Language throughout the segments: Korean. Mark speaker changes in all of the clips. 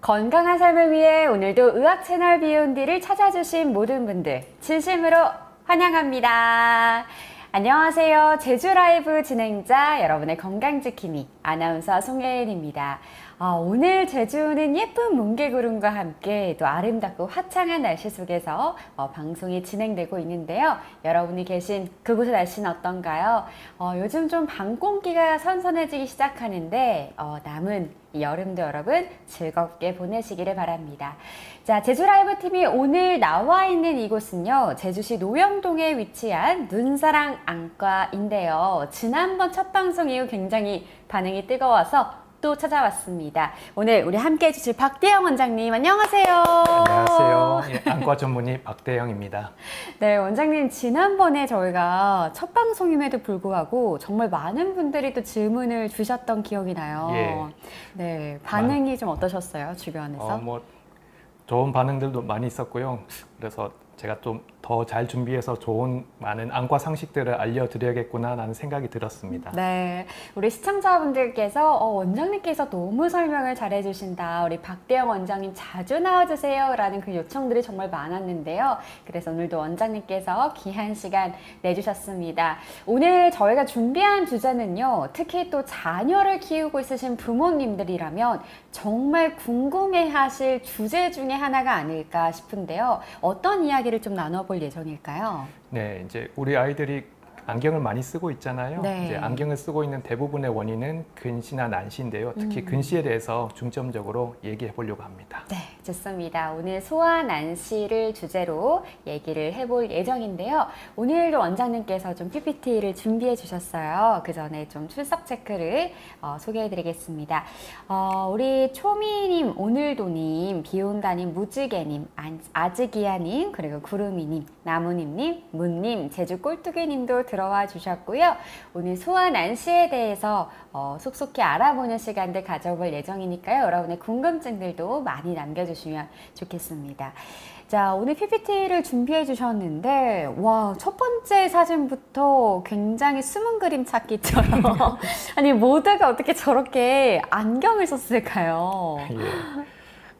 Speaker 1: 건강한 삶을 위해 오늘도 의학 채널 비욘디를 찾아주신 모든 분들 진심으로 환영합니다. 안녕하세요. 제주 라이브 진행자 여러분의 건강지킴이 아나운서 송혜은입니다. 오늘 제주는 예쁜 뭉게구름과 함께 또 아름답고 화창한 날씨 속에서 방송이 진행되고 있는데요. 여러분이 계신 그곳의 날씨는 어떤가요? 요즘 좀 밤 공기가 선선해지기 시작하는데 남은 이 여름도 여러분 즐겁게 보내시기를 바랍니다. 자, 제주 라이브 팀이 오늘 나와 있는 이곳은요, 제주시 노영동에 위치한 눈사랑 안과인데요. 지난번 첫 방송 이후 굉장히 반응이 뜨거워서 또 찾아왔습니다. 오늘 우리 함께 해주실 박대영 원장님, 안녕하세요.
Speaker 2: 안녕하세요. 예, 안과 전문의 박대영입니다.
Speaker 1: 네, 원장님 지난번에 저희가 첫 방송임에도 불구하고 정말 많은 분들이 또 질문을 주셨던 기억이 나요.
Speaker 2: 예.
Speaker 1: 네, 반응이 좀 어떠셨어요, 주변에서?
Speaker 2: 좋은 반응들도 많이 있었고요. 그래서 제가 좀 더 잘 준비해서 좋은 많은 안과 상식들을 알려드려야겠구나라는 생각이 들었습니다.
Speaker 1: 네, 우리 시청자분들께서 원장님께서 너무 설명을 잘해주신다. 우리 박대영 원장님 자주 나와주세요. 라는 그 요청들이 정말 많았는데요. 그래서 오늘도 원장님께서 귀한 시간 내주셨습니다. 오늘 저희가 준비한 주제는요. 특히 또 자녀를 키우고 있으신 부모님들이라면 정말 궁금해하실 주제 중에 하나가 아닐까 싶은데요. 어떤 이야기를 좀 나눠볼 예정일까요?
Speaker 2: 네, 이제 우리 아이들이 안경을 많이 쓰고 있잖아요.
Speaker 1: 네.
Speaker 2: 이제 안경을 쓰고 있는 대부분의 원인은 근시나 난시인데요. 특히 근시에 대해서 중점적으로 얘기해 보려고 합니다.
Speaker 1: 네, 좋습니다. 오늘 소아 난시를 주제로 얘기를 해볼 예정인데요. 오늘도 원장님께서 좀 PPT를 준비해 주셨어요. 그 전에 좀 출석 체크를 소개해 드리겠습니다. 우리 초미님, 오늘도님, 비온다님, 무지개님, 아즈기야님, 그리고 구름이님, 나무님님, 문님, 제주 꼴뚜기님도 들어와 주셨고요. 오늘 소아 난시에 대해서 속속히 알아보는 시간들 가져볼 예정이니까요. 여러분의 궁금증들도 많이 남겨주시면 좋겠습니다. 자, 오늘 PPT를 준비해 주셨는데 와, 첫 번째 사진부터 굉장히 숨은 그림 찾기처럼 아니, 모두가 어떻게 저렇게 안경을 썼을까요?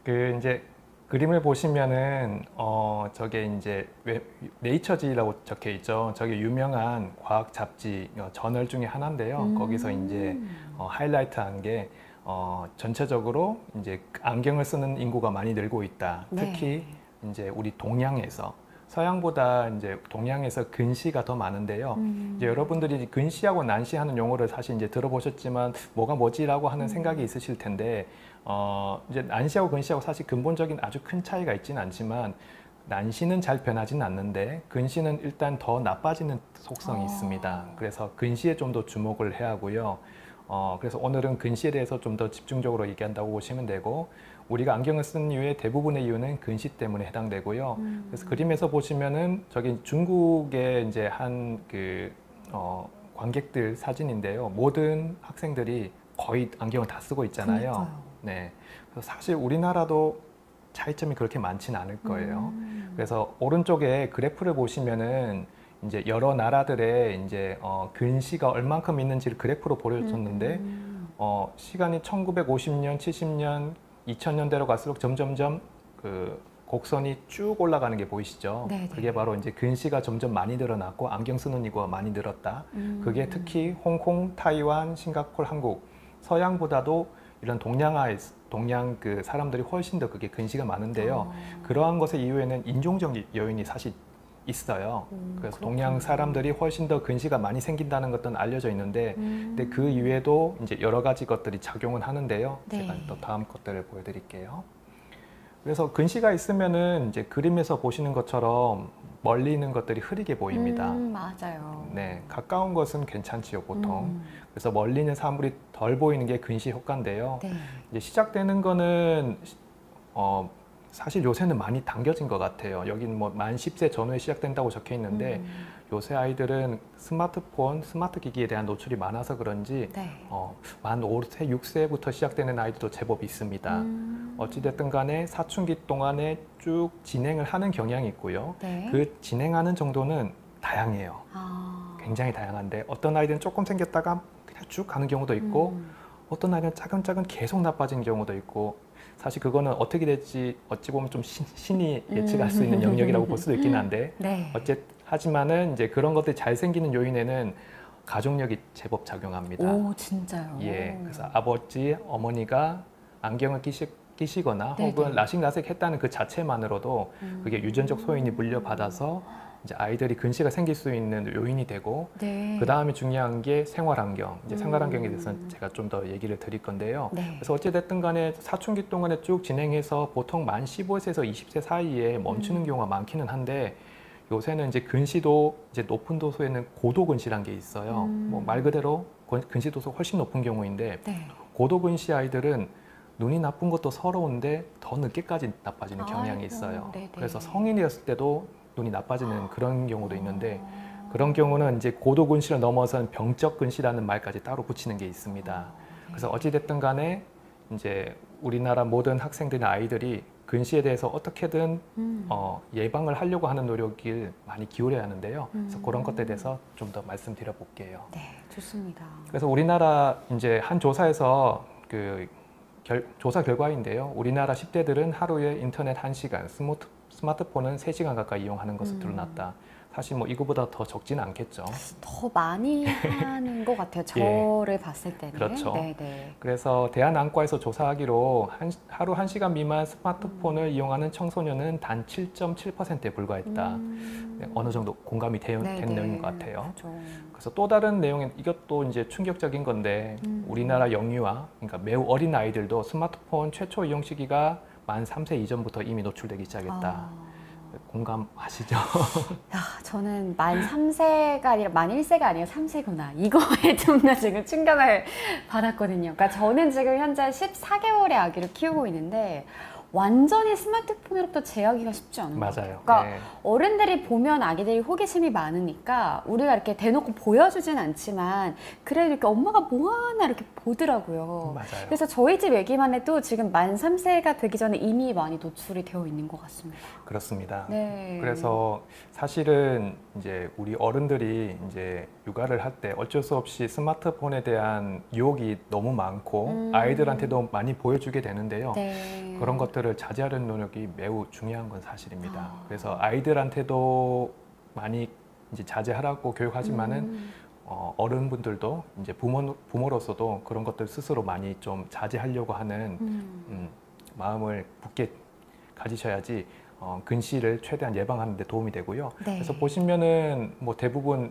Speaker 2: 예. 이제 그림을 보시면은 저게 이제 네이처지라고 적혀 있죠. 저게 유명한 과학 잡지 저널 중에 하나인데요. 거기서 이제 하이라이트한 게 전체적으로 이제 안경을 쓰는 인구가 많이 늘고 있다.
Speaker 1: 네.
Speaker 2: 특히 이제 우리 동양에서 서양보다 이제 동양에서 근시가 더 많은데요. 이제 여러분들이 근시하고 난시하는 용어를 사실 이제 들어보셨지만 뭐가 뭐지라고 하는 생각이 있으실 텐데 이제 난시하고 근시하고 사실 근본적인 아주 큰 차이가 있지는 않지만 난시는 잘 변하지는 않는데 근시는 일단 더 나빠지는 속성이 있습니다. 그래서 근시에 좀 더 주목을 해야 하고요. 그래서 오늘은 근시에 대해서 좀 더 집중적으로 얘기한다고 보시면 되고 우리가 안경을 쓰는 이유의 대부분의 이유는 근시 때문에 해당되고요. 그래서 그림에서 보시면은 저기 중국의 이제 한 관객들 사진인데요. 모든 학생들이 거의 안경을 다 쓰고 있잖아요.
Speaker 1: 그러니까요.
Speaker 2: 네. 그래서 사실 우리나라도 차이점이 그렇게 많지는 않을 거예요. 그래서 오른쪽에 그래프를 보시면은 이제 여러 나라들의 이제 근시가 얼만큼 있는지를 그래프로 보여줬는데 시간이 1950년, 70년, 2000년대로 갈수록 점점점 그 곡선이 쭉 올라가는 게 보이시죠?
Speaker 1: 네네.
Speaker 2: 그게 바로 이제 근시가 점점 많이 늘어났고 안경 쓰는 인구가 많이 늘었다. 그게 특히 홍콩, 타이완, 싱가포르, 한국, 서양보다도 이런 동양 그 사람들이 훨씬 더 그게 근시가 많은데요. 그러한 것의 이유에는 인종적 요인이 사실 있어요. 그래서
Speaker 1: 그렇군요.
Speaker 2: 동양 사람들이 훨씬 더 근시가 많이 생긴다는 것은 알려져 있는데, 근데 그 이외에도 이제 여러 가지 것들이 작용은 하는데요.
Speaker 1: 네.
Speaker 2: 제가 또 다음 것들을 보여드릴게요. 그래서 근시가 있으면은 이제 그림에서 보시는 것처럼 멀리 있는 것들이 흐리게 보입니다.
Speaker 1: 맞아요.
Speaker 2: 네, 가까운 것은 괜찮지요, 보통. 그래서 멀리 있는 사물이 덜 보이는 게 근시 효과인데요.
Speaker 1: 네.
Speaker 2: 이제 시작되는 거는 사실 요새는 많이 당겨진 것 같아요. 여기는 뭐 만 10세 전후에 시작된다고 적혀 있는데 요새 아이들은 스마트폰, 스마트 기기에 대한 노출이 많아서 그런지
Speaker 1: 네.
Speaker 2: 만 5세, 6세부터 시작되는 아이들도 제법 있습니다. 어찌됐든 간에 사춘기 동안에 쭉 진행을 하는 경향이 있고요.
Speaker 1: 네.
Speaker 2: 그 진행하는 정도는 다양해요. 굉장히 다양한데 어떤 아이들은 조금 생겼다가 그냥 쭉 가는 경우도 있고 어떤 날은 차근차근 계속 나빠진 경우도 있고 사실 그거는 어떻게 될지 어찌 보면 좀 신이 예측할 수 있는 영역이라고 볼 수도 있긴 한데
Speaker 1: 네.
Speaker 2: 하지만은 이제 그런 것들이 잘 생기는 요인에는 가족력이 제법 작용합니다.
Speaker 1: 오, 진짜요?
Speaker 2: 예, 그래서 아버지, 어머니가 안경을 끼시거나
Speaker 1: 네네.
Speaker 2: 혹은 라식라섹 했다는 그 자체만으로도 그게 유전적 소인이 물려받아서 이제 아이들이 근시가 생길 수 있는 요인이 되고
Speaker 1: 네.
Speaker 2: 그 다음에 중요한 게 생활환경. 이제 생활환경에 대해서는 제가 좀 더 얘기를 드릴 건데요.
Speaker 1: 네.
Speaker 2: 그래서 어찌됐든 간에 사춘기 동안에 쭉 진행해서 보통 만 15세에서 20세 사이에 멈추는 경우가 많기는 한데 요새는 이제 근시도 이제 높은 도수에는 고도 근시란 게 있어요. 뭐 말 그대로 근시 도수 훨씬 높은 경우인데
Speaker 1: 네.
Speaker 2: 고도 근시 아이들은 눈이 나쁜 것도 서러운데 더 늦게까지 나빠지는 경향이
Speaker 1: 아이고,
Speaker 2: 있어요.
Speaker 1: 네네.
Speaker 2: 그래서 성인이었을 때도 눈이 나빠지는 그런 경우도 있는데 그런 경우는 이제 고도 근시를 넘어선 병적 근시라는 말까지 따로 붙이는 게 있습니다. 그래서 어찌됐든 간에 이제 우리나라 모든 학생들이나 아이들이 근시에 대해서 어떻게든 예방을 하려고 하는 노력을 많이 기울여야 하는데요. 그래서 그런 것들에 대해서 좀 더 말씀드려 볼게요.
Speaker 1: 네, 좋습니다.
Speaker 2: 그래서 우리나라 이제 한 조사에서 조사 결과인데요. 우리나라 10대들은 하루에 인터넷 1시간, 스마트폰은 3시간 가까이 이용하는 것을 드러났다. 사실 뭐 이거보다 더 적지는 않겠죠.
Speaker 1: 더 많이 하는 것 같아요. 저를 봤을 때는.
Speaker 2: 그렇죠.
Speaker 1: 네네.
Speaker 2: 그래서 대한안과에서 조사하기로 하루 1시간 미만 스마트폰을 이용하는 청소년은 단 7.7%에 불과했다. 네, 어느 정도 공감이 된 내용인 것 같아요.
Speaker 1: 그렇죠.
Speaker 2: 그래서 또 다른 내용은 이것도 이제 충격적인 건데 우리나라 영유아, 그러니까 매우 어린 아이들도 스마트폰 최초 이용 시기가 만 3세 이전부터 이미 노출되기 시작했다. 공감하시죠?
Speaker 1: 저는 만 3세가 아니라 만 1세가 아니라 3세구나. 이거에 좀 더 지금 충격을 받았거든요. 그러니까 저는 지금 현재 14개월의 아기를 키우고 있는데 완전히 스마트폰으로부터 제어하기가 쉽지 않은 것 같아요.
Speaker 2: 맞아요.
Speaker 1: 그러니까
Speaker 2: 네.
Speaker 1: 어른들이 보면 아기들이 호기심이 많으니까 우리가 이렇게 대놓고 보여주진 않지만 그래도 이렇게 엄마가 뭐하나 이렇게 보더라고요.
Speaker 2: 맞아요.
Speaker 1: 그래서 저희 집 애기만 해도 지금 만 3세가 되기 전에 이미 많이 노출이 되어 있는 것 같습니다.
Speaker 2: 그렇습니다.
Speaker 1: 네.
Speaker 2: 그래서 사실은 이제 우리 어른들이 이제 육아를 할 때 어쩔 수 없이 스마트폰에 대한 유혹이 너무 많고 아이들한테도 많이 보여주게 되는데요.
Speaker 1: 네.
Speaker 2: 그런 것들을 자제하려는 노력이 매우 중요한 건 사실입니다. 그래서 아이들한테도 많이 이제 자제하라고 교육하지만은 어른분들도 이제 부모로서도 그런 것들 스스로 많이 좀 자제하려고 하는 마음을 굳게 가지셔야지 근시를 최대한 예방하는 데 도움이 되고요.
Speaker 1: 네.
Speaker 2: 그래서 보시면은 뭐 대부분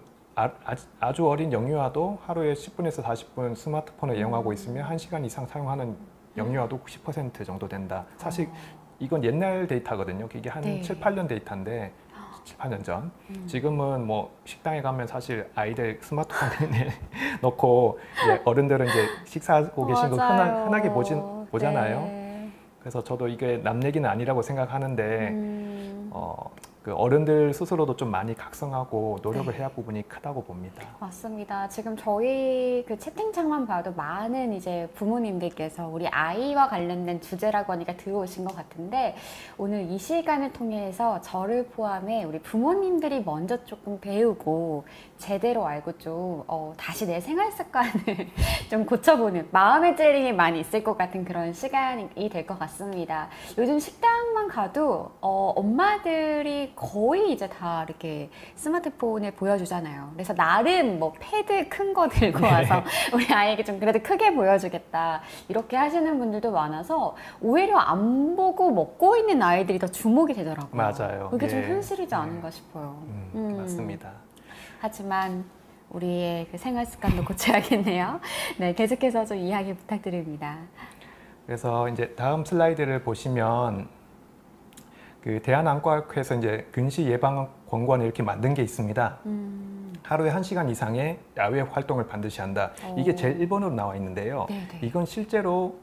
Speaker 2: 아주 어린 영유아도 하루에 10분에서 40분 스마트폰을 이용하고 있으면 1시간 이상 사용하는 영유아도 90% 정도 된다. 사실 이건 옛날 데이터거든요. 이게 한
Speaker 1: 네.
Speaker 2: 7, 8년 데이터인데 7, 8년 전. 지금은 뭐 식당에 가면 사실 아이들 스마트폰에 넣고 이제 어른들은 이제 식사하고 계신 거
Speaker 1: 맞아요.
Speaker 2: 흔하게 보잖아요.
Speaker 1: 네.
Speaker 2: 그래서 저도 이게 남 얘기는 아니라고 생각하는데 그 어른들 스스로도 좀 많이 각성하고 노력을 해야 할 부분이 크다고 봅니다.
Speaker 1: 맞습니다. 지금 저희 그 채팅창만 봐도 많은 이제 부모님들께서 우리 아이와 관련된 주제라고 하니까 들어오신 것 같은데 오늘 이 시간을 통해서 저를 포함해 우리 부모님들이 먼저 조금 배우고 제대로 알고 좀 다시 내 생활 습관을 좀 고쳐보는 마음의 찔림이 많이 있을 것 같은 그런 시간이 될 것 같습니다. 요즘 식당만 가도 엄마들이 거의 이제 다 이렇게 스마트폰을 보여주잖아요. 그래서 나름 뭐 패드 큰 거 들고 와서 우리 아이에게 좀 그래도 크게 보여주겠다 이렇게 하시는 분들도 많아서 오히려 안 보고 먹고 있는 아이들이 더 주목이 되더라고요.
Speaker 2: 맞아요.
Speaker 1: 그게 좀
Speaker 2: 예.
Speaker 1: 현실이지 않은가 싶어요.
Speaker 2: 맞습니다.
Speaker 1: 하지만 우리의 그 생활 습관도 고쳐야겠네요. 네, 계속해서 좀 이야기 부탁드립니다.
Speaker 2: 그래서 이제 다음 슬라이드를 보시면 그 대한안과학회에서 이제 근시 예방 권고안을 이렇게 만든 게 있습니다. 하루에 1시간 이상의 야외 활동을 반드시 한다. 이게 제일 1번으로 나와 있는데요.
Speaker 1: 네네.
Speaker 2: 이건 실제로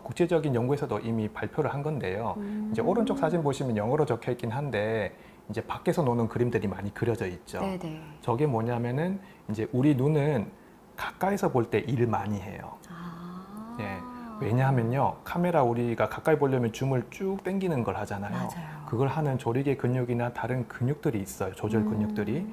Speaker 2: 국제적인 연구에서도 이미 발표를 한 건데요. 이제 오른쪽 사진 보시면 영어로 적혀 있긴 한데 이제 밖에서 노는 그림들이 많이 그려져 있죠.
Speaker 1: 네네.
Speaker 2: 저게 뭐냐면은 이제 우리 눈은 가까이서 볼 때 일을 많이 해요. 예. 왜냐하면요, 카메라 우리가 가까이 보려면 줌을 쭉 당기는 걸 하잖아요.
Speaker 1: 맞아요.
Speaker 2: 그걸 하는 조리개 근육이나 다른 근육들이 있어요. 조절 근육들이.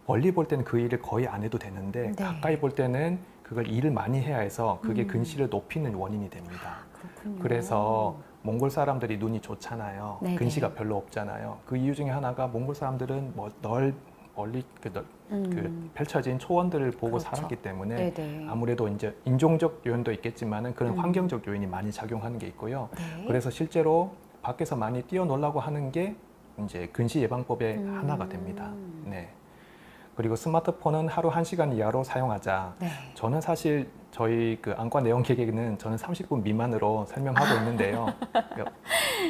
Speaker 2: 멀리 볼 때는 그 일을 거의 안 해도 되는데
Speaker 1: 네.
Speaker 2: 가까이 볼 때는 그걸 일을 많이 해야 해서 그게 근시를 높이는 원인이 됩니다.
Speaker 1: 그렇군요.
Speaker 2: 그래서 몽골 사람들이 눈이 좋잖아요.
Speaker 1: 네네.
Speaker 2: 근시가 별로 없잖아요. 그 이유 중에 하나가 몽골 사람들은 뭐 멀리 그 펼쳐진 초원들을 보고
Speaker 1: 그렇죠.
Speaker 2: 살았기 때문에
Speaker 1: 네네.
Speaker 2: 아무래도 이제 인종적 요인도 있겠지만은 그런
Speaker 1: 음.
Speaker 2: 환경적 요인이 많이 작용하는 게 있고요.
Speaker 1: 네.
Speaker 2: 그래서 실제로 밖에서 많이 뛰어놀라고 하는 게 이제 근시 예방법의 하나가 됩니다. 네. 그리고 스마트폰은 하루 1시간 이하로 사용하자.
Speaker 1: 네.
Speaker 2: 저는 사실 저희 그 안과 내용계획에는 저는 30분 미만으로 설명하고 있는데요.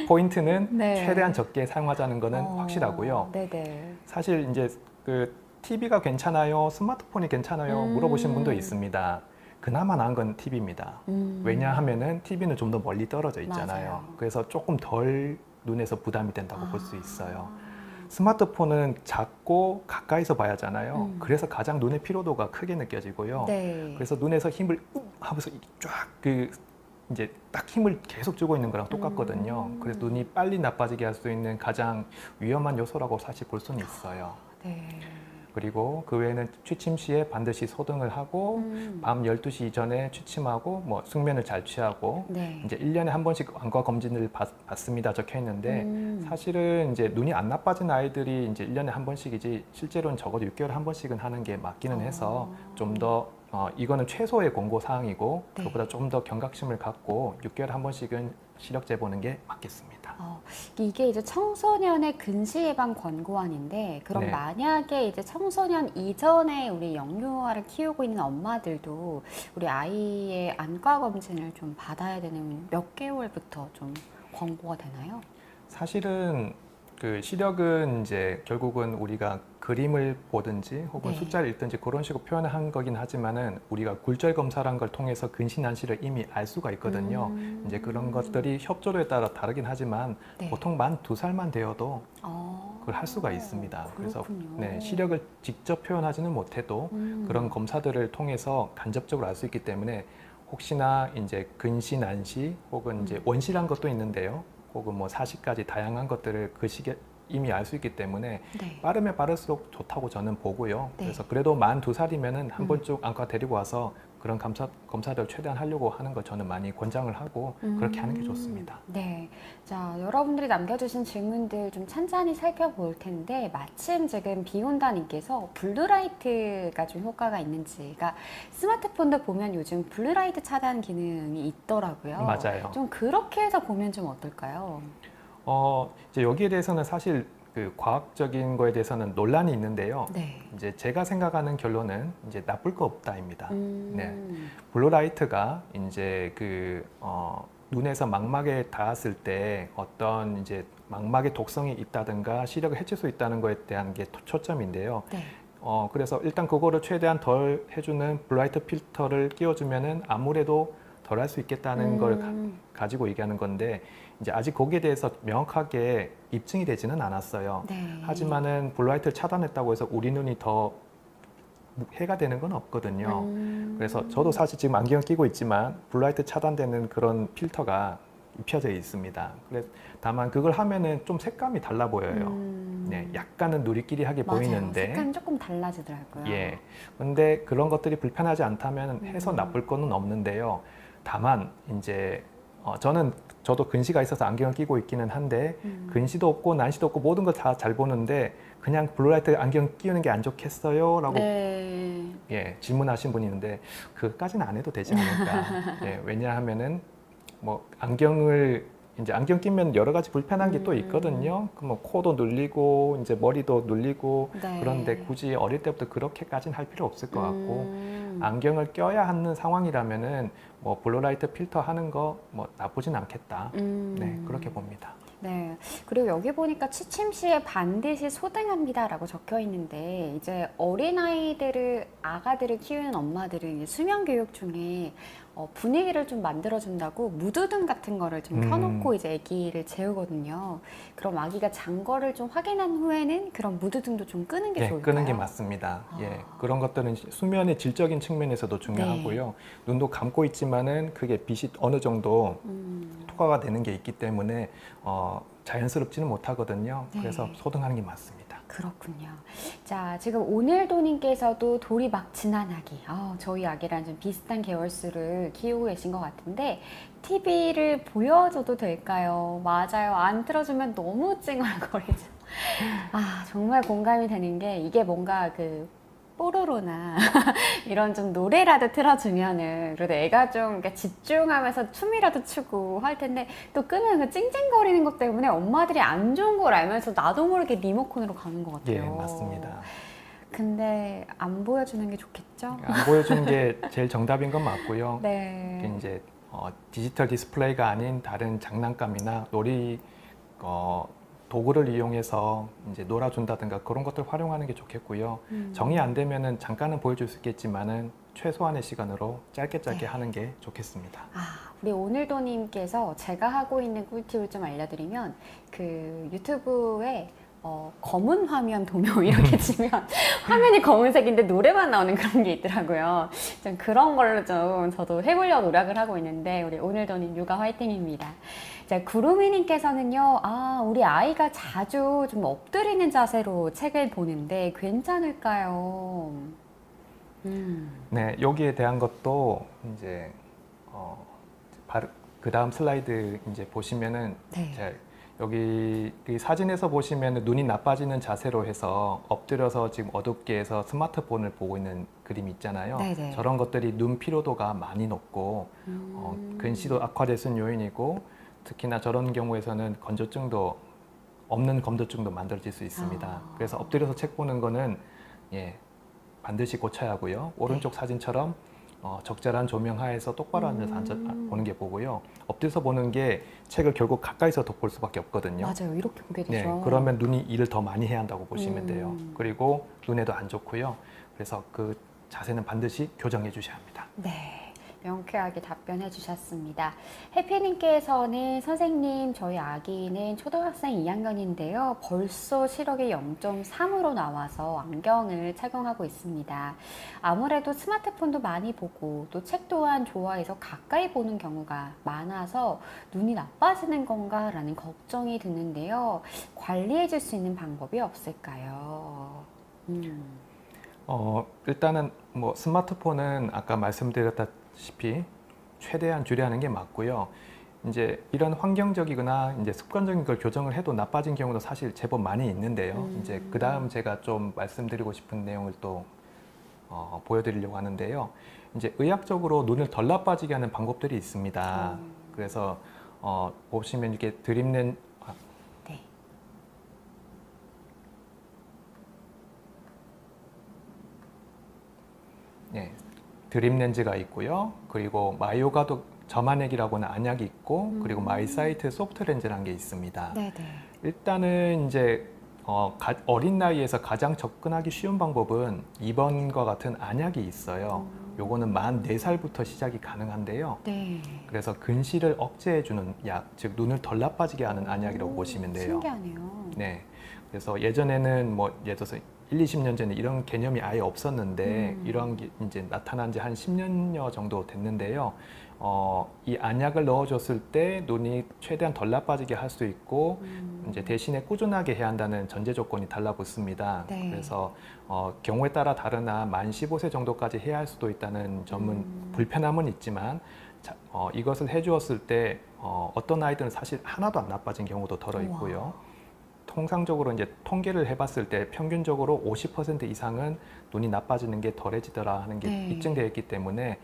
Speaker 2: 포인트는
Speaker 1: 네.
Speaker 2: 최대한 적게 사용하자는 거는 확실하고요.
Speaker 1: 네네.
Speaker 2: 사실 이제 그 TV가 괜찮아요, 스마트폰이 괜찮아요 물어보신 분도 있습니다. 그나마 나은 건 TV입니다. 왜냐하면은 TV는 좀 더 멀리 떨어져 있잖아요.
Speaker 1: 맞아요.
Speaker 2: 그래서 조금 덜 눈에서 부담이 된다고 볼 수 있어요. 스마트폰은 작고 가까이서 봐야 하잖아요. 그래서 가장 눈의 피로도가 크게 느껴지고요.
Speaker 1: 네.
Speaker 2: 그래서 눈에서 힘을 하면서 쫙 이제 딱 힘을 계속 주고 있는 거랑 똑같거든요. 그래서 눈이 빨리 나빠지게 할 수 있는 가장 위험한 요소라고 사실 볼 수는 있어요.
Speaker 1: 네.
Speaker 2: 그리고 그 외에는 취침 시에 반드시 소등을 하고 밤 12시 이전에 취침하고 뭐 숙면을 잘 취하고
Speaker 1: 네.
Speaker 2: 이제 1년에 한 번씩 안과 검진을 받습니다 적혀 있는데 사실은 이제 눈이 안 나빠진 아이들이 이제 1년에 한 번씩이지 실제로는 적어도 6개월에 한 번씩은 하는 게 맞기는 해서 좀 더 이거는 최소의 권고 사항이고
Speaker 1: 네.
Speaker 2: 그보다 좀 더 경각심을 갖고 6개월에 한 번씩은 시력 재보는 게 맞겠습니다.
Speaker 1: 이게 이제 청소년의 근시 예방 권고안인데 그럼
Speaker 2: 네.
Speaker 1: 만약에 이제 청소년 이전에 우리 영유아를 키우고 있는 엄마들도 우리 아이의 안과 검진을 좀 받아야 되는 몇 개월부터 좀 권고가 되나요?
Speaker 2: 사실은 그 시력은 이제 결국은 우리가 그림을 보든지 혹은
Speaker 1: 네.
Speaker 2: 숫자를 읽든지 그런 식으로 표현을 한 거긴 하지만은 우리가 굴절 검사란 걸 통해서 근시 난시를 이미 알 수가 있거든요. 이제 그런 것들이 협조도에 따라 다르긴 하지만
Speaker 1: 네.
Speaker 2: 보통 만 2살만 되어도 그걸 할 수가 있습니다. 그래서
Speaker 1: 그렇군요.
Speaker 2: 네, 시력을 직접 표현하지는 못해도 그런 검사들을 통해서 간접적으로 알 수 있기 때문에 혹시나 이제 근시 난시 혹은 이제 원시란 것도 있는데요. 혹은 뭐 사시까지 다양한 것들을 그 시기에 이미 알 수 있기 때문에
Speaker 1: 네.
Speaker 2: 빠르면 빠를수록 좋다고 저는 보고요.
Speaker 1: 네.
Speaker 2: 그래서 그래도 만 2살이면은 한 번쯤 안과 데리고 와서 그런 검사를 최대한 하려고 하는 거 저는 많이 권장을 하고 그렇게 하는 게 좋습니다.
Speaker 1: 네. 자, 여러분들이 남겨주신 질문들 좀 찬찬히 살펴볼 텐데, 마침 지금 비온다님께서 블루라이트가 좀 효과가 있는지, 그러니까 스마트폰도 보면 요즘 블루라이트 차단 기능이 있더라고요.
Speaker 2: 맞아요.
Speaker 1: 좀 그렇게 해서 보면 좀 어떨까요?
Speaker 2: 이제 여기에 대해서는 사실 그 과학적인 거에 대해서는 논란이 있는데요.
Speaker 1: 네.
Speaker 2: 이제 제가 생각하는 결론은 이제 나쁠 거 없다입니다. 네.
Speaker 1: 음.
Speaker 2: 블루라이트가 이제 눈에서 망막에 닿았을 때 어떤 이제 망막의 독성이 있다든가 시력을 해칠 수 있다는 거에 대한 게 초점인데요.
Speaker 1: 네.
Speaker 2: 그래서 일단 그거를 최대한 덜 해주는 블루라이트 필터를 끼워주면은 아무래도 덜 할 수 있겠다는 걸 가지고 얘기하는 건데 이제 아직 거기에 대해서 명확하게 입증이 되지는 않았어요.
Speaker 1: 네.
Speaker 2: 하지만은 블루라이트를 차단했다고 해서 우리 눈이 더 해가 되는 건 없거든요. 그래서 저도 사실 지금 안경을 끼고 있지만 블루라이트 차단되는 그런 필터가 입혀져 있습니다. 그래서 다만 그걸 하면은 좀 색감이 달라 보여요. 네, 약간은 누리끼리하게
Speaker 1: 맞아요.
Speaker 2: 보이는데,
Speaker 1: 색감이 조금 달라지더라고요.
Speaker 2: 예. 근데 그런 것들이 불편하지 않다면 해서 나쁠 거는 없는데요. 다만 이제 저도 근시가 있어서 안경을 끼고 있기는 한데 근시도 없고 난시도 없고 모든 걸 다 잘 보는데 그냥 블루라이트 안경 끼우는 게 안 좋겠어요? 라고
Speaker 1: 네.
Speaker 2: 예, 질문하신 분이 있는데 그까지는 안 해도 되지 않을까. 예, 왜냐하면은 뭐 이제 안경 끼면 여러 가지 불편한 게 또 있거든요. 뭐 코도 눌리고 이제 머리도 눌리고
Speaker 1: 네.
Speaker 2: 그런데 굳이 어릴 때부터 그렇게까지는 할 필요 없을 것 같고 안경을 껴야 하는 상황이라면은 뭐 블루라이트 필터 하는 거 뭐 나쁘진 않겠다. 네, 그렇게 봅니다.
Speaker 1: 네. 그리고 여기 보니까 취침 시에 반드시 소등합니다라고 적혀 있는데 이제 아가들을 키우는 엄마들은 이제 수면 교육 중에 분위기를 좀 만들어준다고 무드등 같은 거를 좀 켜놓고 이제 아기를 재우거든요. 그럼 아기가 잔 거를 좀 확인한 후에는 그런 무드등도 좀 끄는 게
Speaker 2: 네,
Speaker 1: 좋을까요?
Speaker 2: 끄는 게 맞습니다. 예, 그런 것들은 수면의 질적인 측면에서도 중요하고요. 눈도 감고 있지만은 그게 빛이 어느 정도 투과가 되는 게 있기 때문에 자연스럽지는 못하거든요.
Speaker 1: 네.
Speaker 2: 그래서 소등하는 게 맞습니다.
Speaker 1: 그렇군요. 자, 지금 오늘도님께서도 돌이 막 지난 아기, 저희 아기랑 좀 비슷한 계열수를 키우고 계신 것 같은데 TV를 보여줘도 될까요? 맞아요. 안 틀어주면 너무 찡얼거리죠. 아, 정말 공감이 되는 게 이게 뭔가 그 뽀로로나 이런 좀 노래라도 틀어주면은 그래도 애가 좀 이렇게 집중하면서 춤이라도 추고 할 텐데 또 끄면 그 찡찡거리는 것 때문에 엄마들이 안 좋은 걸 알면서 나도 모르게 리모컨으로 가는 것 같아요.
Speaker 2: 예, 맞습니다.
Speaker 1: 근데 안 보여주는 게 좋겠죠?
Speaker 2: 안 보여주는 게 제일 정답인 건 맞고요.
Speaker 1: 네.
Speaker 2: 이제 디지털 디스플레이가 아닌 다른 장난감이나 놀이 도구를 이용해서 이제 놀아준다든가 그런 것들 활용하는 게 좋겠고요. 정이 안 되면은 잠깐은 보여줄 수 있겠지만은 최소한의 시간으로 짧게
Speaker 1: 네.
Speaker 2: 하는 게 좋겠습니다.
Speaker 1: 아, 우리 오늘도님께서 제가 하고 있는 꿀팁을 좀 알려드리면 그 유튜브에 검은 화면 도묘 이렇게 치면 화면이 검은색인데 노래만 나오는 그런 게 있더라고요. 좀 그런 걸로 좀 저도 해보려고 노력을 하고 있는데 우리 오늘도님 육아 화이팅입니다. 자, 구루미님께서는요, 우리 아이가 자주 좀 엎드리는 자세로 책을 보는데 괜찮을까요?
Speaker 2: 네, 여기에 대한 것도 이제 그 다음 슬라이드 이제 보시면은
Speaker 1: 네.
Speaker 2: 여기 이 사진에서 보시면 눈이 나빠지는 자세로 해서 엎드려서 지금 어둡게 해서 스마트폰을 보고 있는 그림이 있잖아요.
Speaker 1: 네네.
Speaker 2: 저런 것들이 눈 피로도가 많이 높고 근시도 악화될 수 있는 요인이고 특히나 저런 경우에서는 건조증도 없는 건조증도 만들어질 수 있습니다. 그래서 엎드려서 책 보는 거는 반드시 고쳐야 하고요. 오른쪽 사진처럼 적절한 조명 하에서 똑바로 앉아서 보는 게 보고요. 엎드려서 보는 게 책을 결국 가까이서 볼 수밖에 없거든요.
Speaker 1: 맞아요. 이렇게 보게 되죠.
Speaker 2: 네, 그러면 눈이 일을 더 많이 해야 한다고 보시면 돼요. 그리고 눈에도 안 좋고요. 그래서 그 자세는 반드시 교정해 주셔야 합니다.
Speaker 1: 네. 명쾌하게 답변해 주셨습니다. 해피님께서는 선생님, 저희 아기는 초등학생 2학년인데요. 벌써 시력이 0.3으로 나와서 안경을 착용하고 있습니다. 아무래도 스마트폰도 많이 보고 또 책 또한 좋아해서 가까이 보는 경우가 많아서 눈이 나빠지는 건가 라는 걱정이 드는데요. 관리해 줄 수 있는 방법이 없을까요?
Speaker 2: 일단은 뭐 스마트폰은 아까 말씀드렸다시피 최대한 줄여하는 게 맞고요. 이제 이런 환경적이거나 이제 습관적인 걸 교정을 해도 나빠진 경우도 사실 제법 많이 있는데요. 이제 그 다음 제가 좀 말씀드리고 싶은 내용을 또 보여드리려고 하는데요. 이제 의학적으로 눈을 덜 나빠지게 하는 방법들이 있습니다. 그래서 보시면 이렇게 드립렌 드립 렌즈가 있고요. 그리고 마이오가도 점안액이라고는 안약이 있고 그리고 마이사이트 소프트 렌즈라는 게 있습니다.
Speaker 1: 네네.
Speaker 2: 일단은 이제 어린 나이에서 가장 접근하기 쉬운 방법은 2번과 같은 안약이 있어요. 요거는 만 4살부터 시작이 가능한데요.
Speaker 1: 네.
Speaker 2: 그래서 근시를 억제해주는 약, 즉 눈을 덜 나빠지게 하는 안약이라고 보시면 돼요.
Speaker 1: 신기하네요.
Speaker 2: 네. 그래서 예전에는 뭐 예를 들어서 1, 20년 전에 이런 개념이 아예 없었는데 이런 게 이제 나타난 지 한 10년여 정도 됐는데요. 이 안약을 넣어줬을 때 눈이 최대한 덜 나빠지게 할 수 있고 이제 대신에 꾸준하게 해야 한다는 전제 조건이 달라붙습니다.
Speaker 1: 네.
Speaker 2: 그래서 경우에 따라 다르나 만 15세 정도까지 해야 할 수도 있다는 점은 불편함은 있지만 이것을 해주었을 때 어떤 아이들은 사실 하나도 안 나빠진 경우도 덜어 있고요.
Speaker 1: 우와.
Speaker 2: 통상적으로 이제 통계를 해봤을 때 평균적으로 50% 이상은 눈이 나빠지는 게 덜해지더라 하는 게
Speaker 1: 네.
Speaker 2: 입증되어 있기 때문에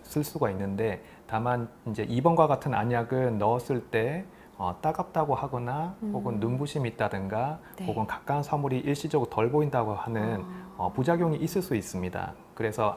Speaker 2: 쓸 수가 있는데 다만 이제 2번과 같은 안약은 넣었을 때 따갑다고 하거나 혹은 눈부심이 있다든가
Speaker 1: 네.
Speaker 2: 혹은 가까운 사물이 일시적으로 덜 보인다고 하는 부작용이 있을 수 있습니다. 그래서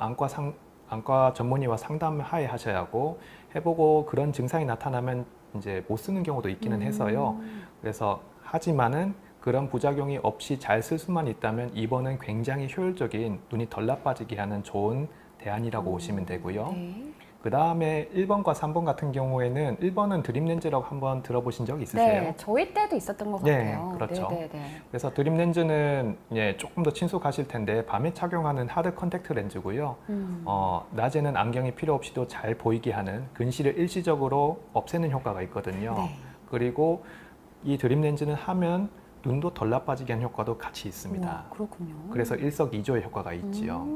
Speaker 2: 안과 전문의와 상담하에 하셔야 하고 해보고 그런 증상이 나타나면 이제 못 쓰는 경우도 있기는 해서요. 그래서 하지만은 그런 부작용이 없이 잘 쓸 수만 있다면 2번은 굉장히 효율적인 눈이 덜 나빠지게 하는 좋은 대안이라고 보시면 되고요.
Speaker 1: 네.
Speaker 2: 그 다음에 1번과 3번 같은 경우에는 1번은 드립 렌즈라고 한번 들어보신 적 있으세요?
Speaker 1: 네, 저희 때도 있었던 것
Speaker 2: 네,
Speaker 1: 같아요.
Speaker 2: 그렇죠.
Speaker 1: 네네네.
Speaker 2: 그래서 드립 렌즈는 조금 더 친숙하실 텐데 밤에 착용하는 하드 컨택트 렌즈고요. 낮에는 안경이 필요 없이도 잘 보이게 하는 근시를 일시적으로 없애는 효과가 있거든요.
Speaker 1: 네.
Speaker 2: 그리고 이 드립 렌즈는 하면 눈도 덜 나빠지게 하는 효과도 같이 있습니다.
Speaker 1: 우와, 그렇군요.
Speaker 2: 그래서 일석이조의 효과가 있지요.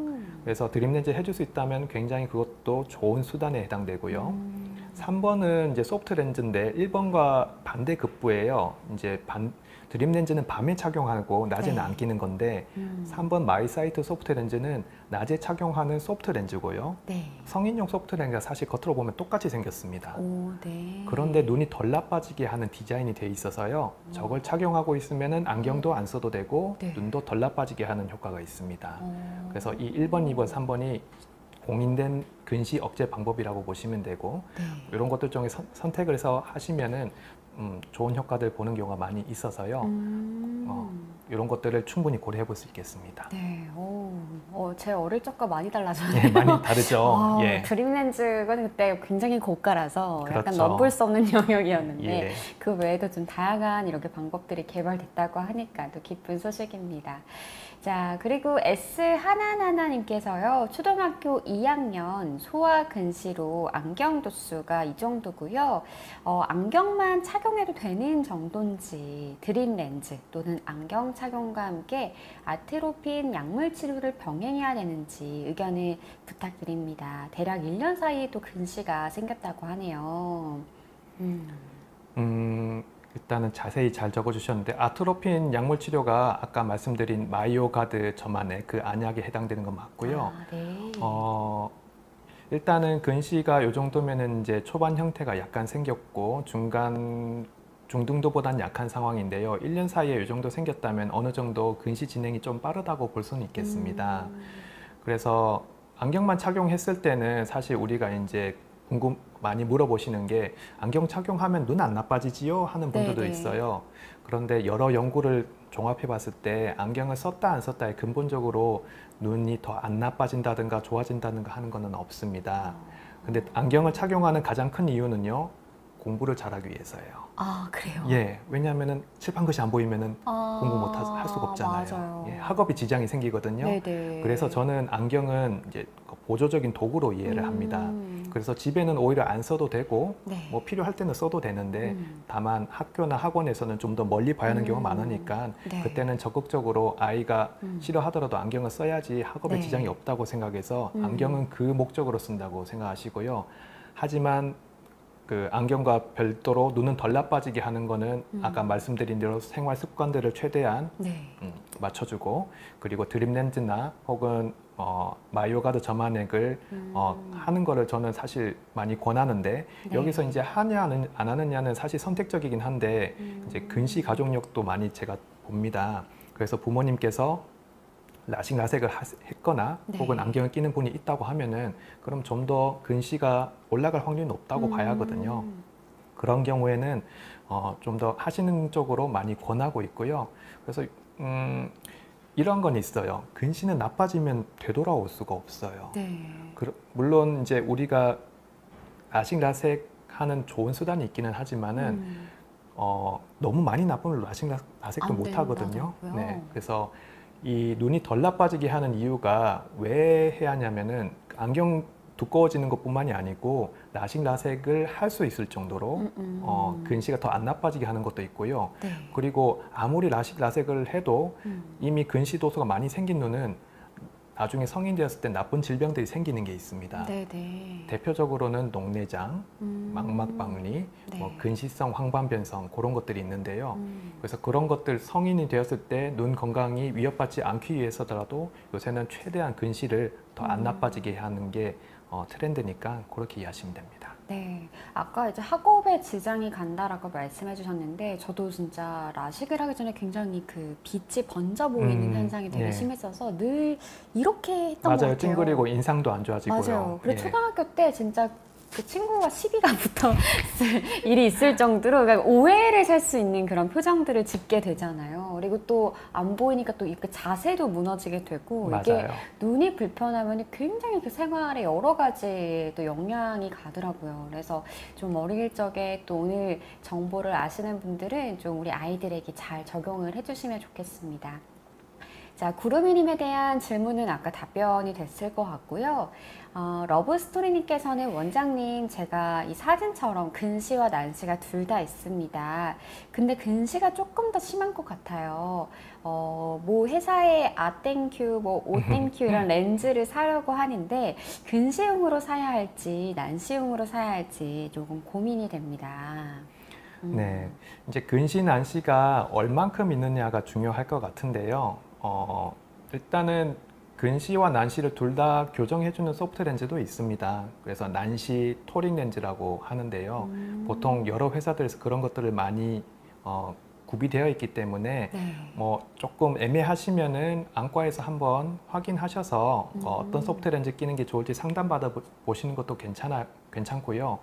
Speaker 2: 그래서 드립렌즈 해줄 수 있다면 굉장히 그것도 좋은 수단에 해당되고요. 3번은 이제 소프트 렌즈인데 1번과 반대 급부예요. 이제 드립 렌즈는 밤에 착용하고 낮에는
Speaker 1: 네.
Speaker 2: 안 끼는 건데 3번 마이사이트 소프트 렌즈는 낮에 착용하는 소프트 렌즈고요.
Speaker 1: 네.
Speaker 2: 성인용 소프트 렌즈가 사실 겉으로 보면 똑같이 생겼습니다.
Speaker 1: 오, 네.
Speaker 2: 그런데 눈이 덜 나빠지게 하는 디자인이 돼 있어서요. 저걸 착용하고 있으면은 안경도 안 써도 되고
Speaker 1: 네.
Speaker 2: 눈도 덜 나빠지게 하는 효과가 있습니다.
Speaker 1: 어.
Speaker 2: 그래서 이 1번, 2번, 3번이 공인된 근시 억제 방법이라고 보시면 되고
Speaker 1: 네.
Speaker 2: 이런 것들 중에 선택을 해서 하시면은 좋은 효과들 보는 경우가 많이 있어서요. 이런 것들을 충분히 고려해 볼 수 있겠습니다.
Speaker 1: 네, 제 어릴 적과 많이 달라졌네요.
Speaker 2: 예, 많이 다르죠. 예.
Speaker 1: 드림 렌즈는 그때 굉장히 고가라서 약간
Speaker 2: 그렇죠.
Speaker 1: 넘볼 수 없는 영역이었는데
Speaker 2: 예.
Speaker 1: 그 외에도 좀 다양한 이렇게 방법들이 개발됐다고 하니까 또 기쁜 소식입니다. 자, 그리고 S11님께서요. 초등학교 2학년 소아 근시로 안경 도수가 이 정도고요. 안경만 착용해도 되는 정도인지 드림 렌즈 또는 안경 착용과 함께 아트로핀 약물 치료를 병행해야 되는지 의견을 부탁드립니다. 대략 1년 사이에 또 근시가 생겼다고 하네요.
Speaker 2: 일단은 자세히 잘 적어주셨는데 아트로핀 약물 치료가 아까 말씀드린 마이오가드 저만의 그 안약에 해당되는 건 맞고요.
Speaker 1: 아, 네.
Speaker 2: 일단은 근시가 이 정도면은 이제 초반 형태가 약간 생겼고 중등도보다는 약한 상황인데요. 1년 사이에 이 정도 생겼다면 어느 정도 근시 진행이 좀 빠르다고 볼 수는 있겠습니다. 그래서 안경만 착용했을 때는 사실 우리가 이제 많이 물어보시는 게 안경 착용하면 눈 안 나빠지지요? 하는 분들도
Speaker 1: 네네.
Speaker 2: 있어요. 그런데 여러 연구를 종합해 봤을 때 안경을 썼다 안 썼다에 근본적으로 눈이 더 안 나빠진다든가 좋아진다든가 하는 것은 없습니다. 근데 안경을 착용하는 가장 큰 이유는요. 공부를 잘하기 위해서예요.
Speaker 1: 아, 그래요?
Speaker 2: 예, 왜냐하면은 칠판 글씨 안 보이면은 공부 못 할 수가 없잖아요.
Speaker 1: 맞아요.
Speaker 2: 예, 학업에 지장이 생기거든요.
Speaker 1: 네네.
Speaker 2: 그래서 저는 안경은 이제 보조적인 도구로 이해를 합니다. 그래서 집에는 오히려 안 써도 되고
Speaker 1: 네.
Speaker 2: 뭐 필요할 때는 써도 되는데 다만 학교나 학원에서는 좀 더 멀리 봐야 하는 경우가 많으니까
Speaker 1: 네.
Speaker 2: 그때는 적극적으로 아이가 싫어하더라도 안경을 써야지 학업에
Speaker 1: 네.
Speaker 2: 지장이 없다고 생각해서 안경은 그 목적으로 쓴다고 생각하시고요. 하지만 그 안경과 별도로 눈은 덜 나빠지게 하는 거는 아까 말씀드린 대로 생활 습관들을 최대한
Speaker 1: 네.
Speaker 2: 맞춰주고 그리고 드립 렌즈나 혹은 마이오가드 점안액을 하는 거를 저는 사실 많이 권하는데
Speaker 1: 네.
Speaker 2: 여기서 이제 하냐 안 하느냐는 사실 선택적이긴 한데 이제 근시 가족력도 많이 제가 봅니다. 그래서 부모님께서 라식 라섹을 했거나
Speaker 1: 네.
Speaker 2: 혹은 안경을 끼는 분이 있다고 하면은 그럼 좀 더 근시가 올라갈 확률이 높다고 봐야 하거든요. 그런 경우에는 좀 더 하시는 쪽으로 많이 권하고 있고요. 그래서 이런 건 있어요. 근시는 나빠지면 되돌아올 수가 없어요.
Speaker 1: 네.
Speaker 2: 물론 이제 우리가 라식 라섹 하는 좋은 수단이 있기는 하지만은 너무 많이 나쁘면 라식 라섹도
Speaker 1: 안
Speaker 2: 못 하거든요.
Speaker 1: 된다고요?
Speaker 2: 네, 그래서 이 눈이 덜 나빠지게 하는 이유가 왜 해야 하냐면은 안경 두꺼워지는 것뿐만이 아니고 라식 라섹을 할 수 있을 정도로 근시가 더 안 나빠지게 하는 것도 있고요.
Speaker 1: 네.
Speaker 2: 그리고 아무리 라식 라섹을 해도 이미 근시 도수가 많이 생긴 눈은 나중에 성인 되었을 때 나쁜 질병들이 생기는 게 있습니다.
Speaker 1: 네네.
Speaker 2: 대표적으로는 녹내장, 망막박리,
Speaker 1: 네.
Speaker 2: 뭐 근시성 황반변성 그런 것들이 있는데요. 그래서 그런 것들 성인이 되었을 때 눈 건강이 위협받지 않기 위해서더라도 요새는 최대한 근시를 더 안 나빠지게 하는 게 트렌드니까 그렇게 이해하시면 됩니다.
Speaker 1: 네, 아까 이제 학업에 지장이 간다라고 말씀해 주셨는데 저도 진짜 라식을 하기 전에 굉장히 그 빛이 번져 보이는 현상이 되게
Speaker 2: 네.
Speaker 1: 심했어서 늘 이렇게 했던 것
Speaker 2: 맞아요.
Speaker 1: 같아요.
Speaker 2: 찡그리고 인상도 안 좋아지고요.
Speaker 1: 맞아요. 그리고
Speaker 2: 예.
Speaker 1: 초등학교 때 진짜 그 친구가 시비가 붙어 일이 있을 정도로 그러니까 오해를 살 수 있는 그런 표정들을 짓게 되잖아요. 그리고 또 안 보이니까 또 이렇게 자세도 무너지게 되고 이게
Speaker 2: 맞아요.
Speaker 1: 눈이 불편하면 굉장히 그 생활에 여러 가지 또 영향이 가더라고요. 그래서 좀 어릴 적에 또 오늘 정보를 아시는 분들은 좀 우리 아이들에게 잘 적용을 해주시면 좋겠습니다. 자, 구름이님에 대한 질문은 아까 답변이 됐을 것 같고요. 러브스토리님께서는 원장님, 제가 이 사진처럼 근시와 난시가 둘 다 있습니다. 근데 근시가 조금 더 심한 것 같아요. 뭐 회사에 땡큐, 뭐 땡큐 이런 렌즈를 사려고 하는데 근시용으로 사야 할지 난시용으로 사야 할지 조금 고민이 됩니다.
Speaker 2: 네, 이제 근시, 난시가 얼만큼 있느냐가 중요할 것 같은데요. 일단은 근시와 난시를 둘 다 교정해주는 소프트 렌즈도 있습니다. 그래서 난시 토링 렌즈라고 하는데요. 보통 여러 회사들에서 그런 것들을 많이 구비되어 있기 때문에
Speaker 1: 네.
Speaker 2: 뭐 조금 애매하시면은 안과에서 한번 확인하셔서 어떤 소프트 렌즈 끼는 게 좋을지 상담받아 보시는 것도 괜찮고요.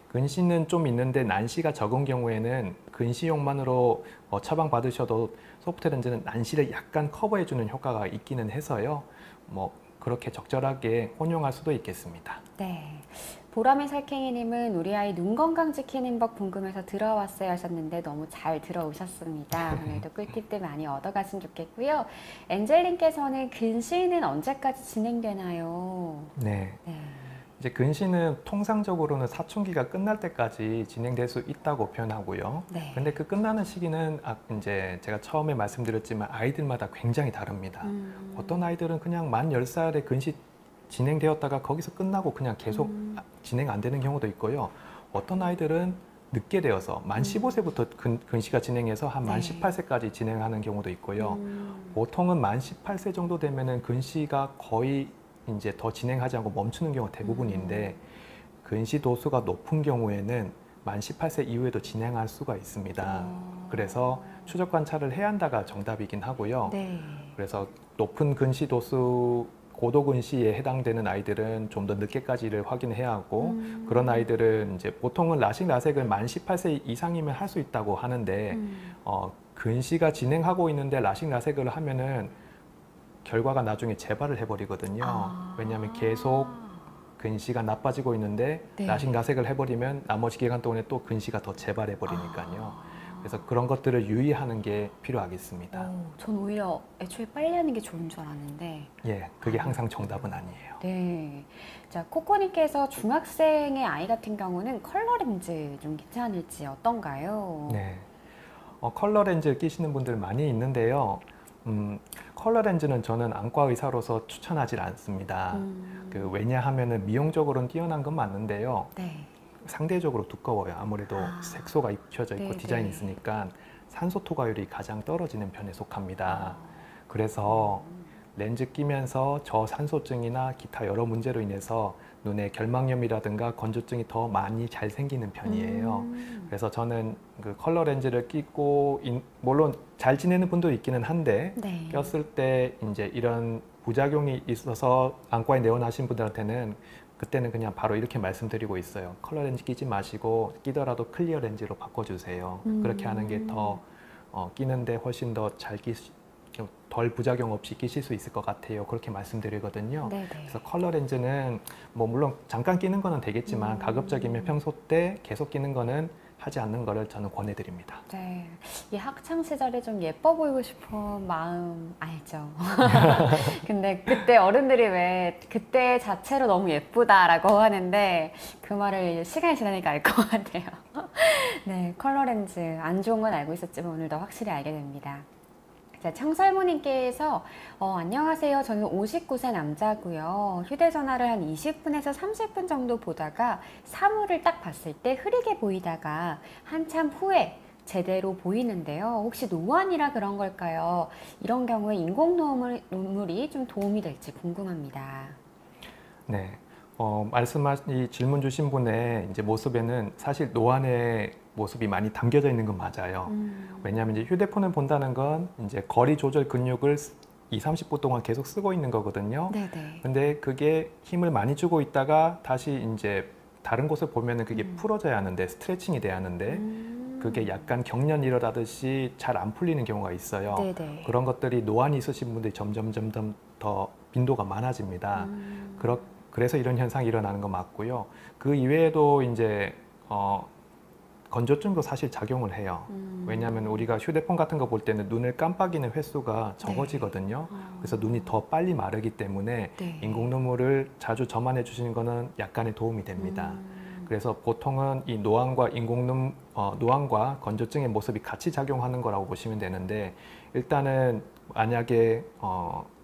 Speaker 2: 근시는 좀 있는데 난시가 적은 경우에는 근시용만으로 처방 받으셔도 소프트 렌즈는 난시를 약간 커버해주는 효과가 있기는 해서요. 뭐 그렇게 적절하게 혼용할 수도 있겠습니다.
Speaker 1: 네. 보람의 살쾡이님은 우리 아이 눈 건강 지키는 법 궁금해서 들어왔어요 하셨는데 너무 잘 들어오셨습니다. 오늘도 꿀팁들 많이 얻어가시면 좋겠고요. 엔젤님께서는 근시는 언제까지 진행되나요?
Speaker 2: 네.
Speaker 1: 네.
Speaker 2: 이제 근시는 통상적으로는 사춘기가 끝날 때까지 진행될 수 있다고 표현하고요.
Speaker 1: 네.
Speaker 2: 근데 그 끝나는 시기는 이제 제가 처음에 말씀드렸지만 아이들마다 굉장히 다릅니다. 어떤 아이들은 그냥 만 10살에 근시 진행되었다가 거기서 끝나고 그냥 계속 진행 안 되는 경우도 있고요. 어떤 아이들은 늦게 되어서 만 15세부터 근시가 진행해서 한 만
Speaker 1: 네.
Speaker 2: 18세까지 진행하는 경우도 있고요. 보통은 만 18세 정도 되면은 근시가 거의 이제 더 진행하지 않고 멈추는 경우가 대부분인데 근시 도수가 높은 경우에는 만 18세 이후에도 진행할 수가 있습니다. 그래서 추적 관찰을 해야 한다가 정답이긴 하고요.
Speaker 1: 네.
Speaker 2: 그래서 높은 근시 도수, 고도 근시에 해당되는 아이들은 좀 더 늦게까지를 확인해야 하고 그런 아이들은 이제 보통은 라식 라섹을 만 18세 이상이면 할 수 있다고 하는데 근시가 진행하고 있는데 라식 라섹을 하면은 결과가 나중에 재발을 해버리거든요. 왜냐하면 계속 근시가 나빠지고 있는데
Speaker 1: 네.
Speaker 2: 라식 라섹을 해버리면 나머지 기간 동안에 또 근시가 더 재발해버리니까요. 그래서 그런 것들을 유의하는 게 필요하겠습니다.
Speaker 1: 전 오히려 애초에 빨리 하는 게 좋은 줄 알았는데.
Speaker 2: 예, 그게 항상 정답은 아니에요.
Speaker 1: 네. 자, 코코님께서 중학생의 아이 같은 경우는 컬러 렌즈 좀 괜찮을지 어떤가요?
Speaker 2: 네, 컬러 렌즈 끼시는 분들 많이 있는데요. 컬러 렌즈는 저는 안과 의사로서 추천하지 않습니다. 왜냐하면은 미용적으로는 뛰어난 건 맞는데요.
Speaker 1: 네.
Speaker 2: 상대적으로 두꺼워요. 아무래도 색소가 입혀져 있고
Speaker 1: 네,
Speaker 2: 디자인이
Speaker 1: 네.
Speaker 2: 있으니까 산소 투과율이 가장 떨어지는 편에 속합니다. 그래서 렌즈 끼면서 저산소증이나 기타 여러 문제로 인해서 눈에 결막염이라든가 건조증이 더 많이 잘 생기는 편이에요. 그래서 저는 그 컬러 렌즈를 끼고 물론 잘 지내는 분도 있기는 한데
Speaker 1: 네.
Speaker 2: 꼈을 때 이제 이런 부작용이 있어서 안과에 내원하신 분들한테는 그때는 그냥 바로 이렇게 말씀드리고 있어요. 컬러 렌즈 끼지 마시고 끼더라도 클리어 렌즈로 바꿔주세요. 그렇게 하는 게 더 끼는데 훨씬 더 덜 부작용 없이 끼실 수 있을 것 같아요. 그렇게 말씀드리거든요.
Speaker 1: 네네.
Speaker 2: 그래서 컬러 렌즈는 뭐 물론 잠깐 끼는 거는 되겠지만 가급적이면 평소 때 계속 끼는 거는 하지 않는 거를 저는 권해드립니다.
Speaker 1: 네. 이 학창 시절에 좀 예뻐 보이고 싶은 마음 알죠? 근데 그때 어른들이 왜 그때 자체로 너무 예쁘다라고 하는데 그 말을 시간이 지나니까 알 것 같아요. 네, 컬러 렌즈 안 좋은 건 알고 있었지만 오늘 더 확실히 알게 됩니다. 자, 청설모님께서 안녕하세요. 저는 59세 남자고요. 휴대전화를 한 20분에서 30분 정도 보다가 사물을 딱 봤을 때 흐리게 보이다가 한참 후에 제대로 보이는데요. 혹시 노안이라 그런 걸까요? 이런 경우에 인공 눈물이 좀 도움이 될지 궁금합니다.
Speaker 2: 네. 이 질문 주신 분의 이제 모습에는 사실 노안의 모습이 많이 담겨져 있는 건 맞아요. 왜냐하면 이제 휴대폰을 본다는 건 이제 거리 조절 근육을 20-30분 동안 계속 쓰고 있는 거거든요.
Speaker 1: 네네.
Speaker 2: 근데 그게 힘을 많이 주고 있다가 다시 이제 다른 곳을 보면은 그게 풀어져야 하는데 스트레칭이 돼야 하는데 그게 약간 경련이 일어나듯이 잘 안 풀리는 경우가 있어요.
Speaker 1: 네네.
Speaker 2: 그런 것들이 노안이 있으신 분들이 점점 더 빈도가 많아집니다. 그래서 이런 현상이 일어나는 거 맞고요. 그 이외에도 이제 건조증도 사실 작용을 해요. 왜냐하면 우리가 휴대폰 같은 거 볼 때는 눈을 깜빡이는 횟수가 적어지거든요. 그래서 눈이 더 빨리 마르기 때문에
Speaker 1: 네.
Speaker 2: 인공 눈물을 자주 점안해 주시는 거는 약간의 도움이 됩니다. 그래서 보통은 이 노안과 건조증의 모습이 같이 작용하는 거라고 보시면 되는데, 일단은 만약에